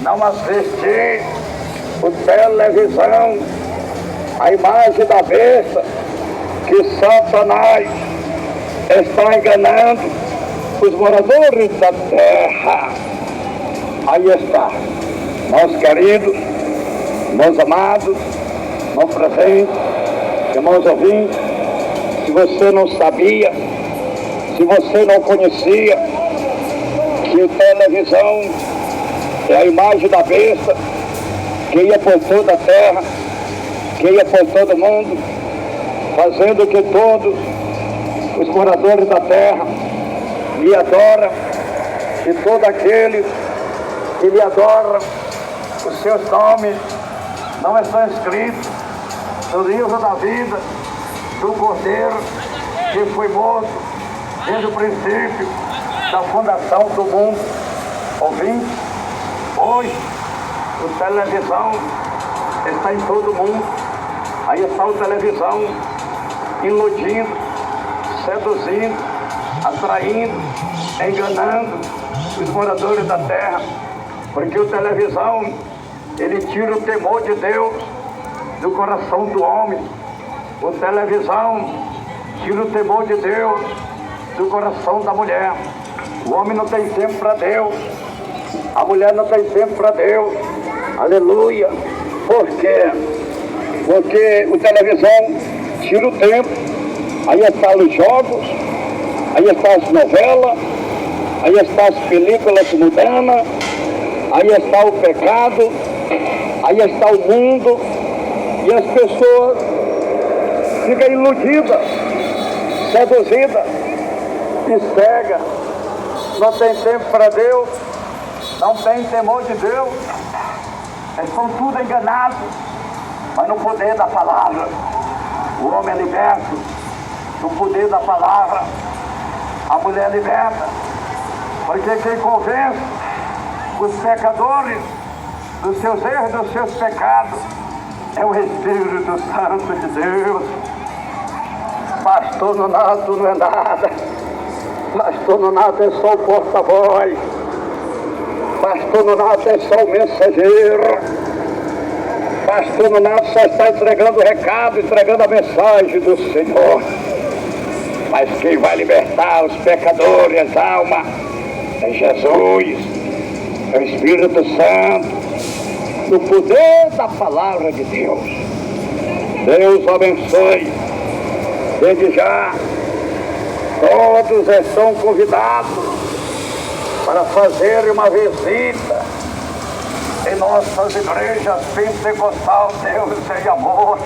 não assistir por televisão a imagem da besta que Satanás está enganando os moradores da terra. Aí está, meus queridos, meus amados, meus presentes, irmãos ouvintes. Se você não sabia, se você não conhecia que a televisão é a imagem da besta que ia por toda a terra, que ia por todo mundo, fazendo que todos os moradores da terra lhe adoram, e todos aqueles que lhe adoram, os seus nomes não estão escritos no livro da vida do Cordeiro que foi morto desde o princípio da fundação do mundo. Ouvinte, hoje a televisão está em todo mundo. Aí está a televisão iludindo, seduzindo, atraindo, enganando os moradores da terra, porque a televisão, ele tira o temor de Deus do coração do homem. A televisão tira o temor de Deus do coração da mulher. O homem não tem tempo para Deus, a mulher não tem tempo para Deus. Aleluia. Por quê? Porque a televisão tira o tempo. Aí estão os jogos, aí estão as novelas, aí estão as películas mundanas, aí está o pecado, aí está o mundo, e as pessoas ficam iludidas, seduzidas e cegas. Não tem tempo para Deus, não tem temor de Deus. Eles são tudo enganados, mas no poder da palavra. O homem é liberto no poder da palavra. A mulher é liberta, porque quem convence os pecadores dos seus erros, dos seus pecados, é o Espírito Santo de Deus. Pastor Nonato não é nada. Pastor Nonato é só o porta-voz. Pastor Nonato é só o mensageiro. Pastor Nonato só está entregando o recado, entregando a mensagem do Senhor. Mas quem vai libertar os pecadores, as almas, é Jesus, é o Espírito Santo, no poder da palavra de Deus. Deus o abençoe. Desde já, todos estão convidados para fazer uma visita em nossas igrejas pentecostal, Deus e amor,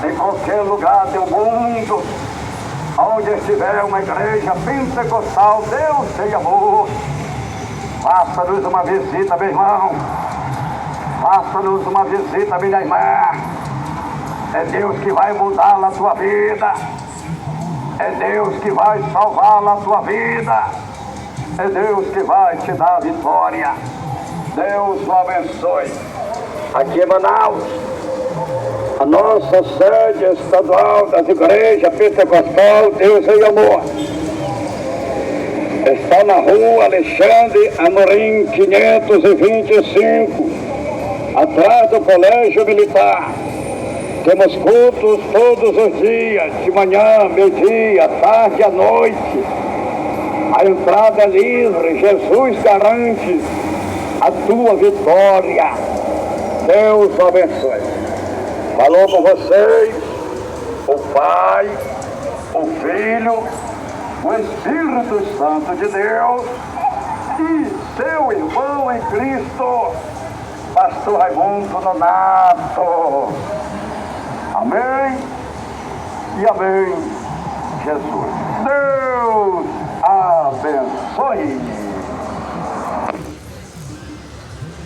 em qualquer lugar do mundo. onde estiver uma igreja pentecostal, Deus tem amor. Faça-nos uma visita, meu irmão. Faça-nos uma visita, minha irmã. É Deus que vai mudar a tua vida. É Deus que vai salvar a tua vida. É Deus que vai te dar vitória. Deus o abençoe. Aqui em Manaus, a nossa sede estadual das igrejas pentecostal, Deus em amor, está na rua Alexandre Amorim 525, atrás do Colégio Militar. Temos cultos todos os dias, de manhã, meio-dia, tarde e à noite. A entrada é livre, Jesus garante a tua vitória. Deus o abençoe. Falou com vocês o Pai, o Filho, o Espírito Santo de Deus e seu irmão em Cristo, Pastor Raimundo Nonato. Amém e amém, Jesus. Deus abençoe.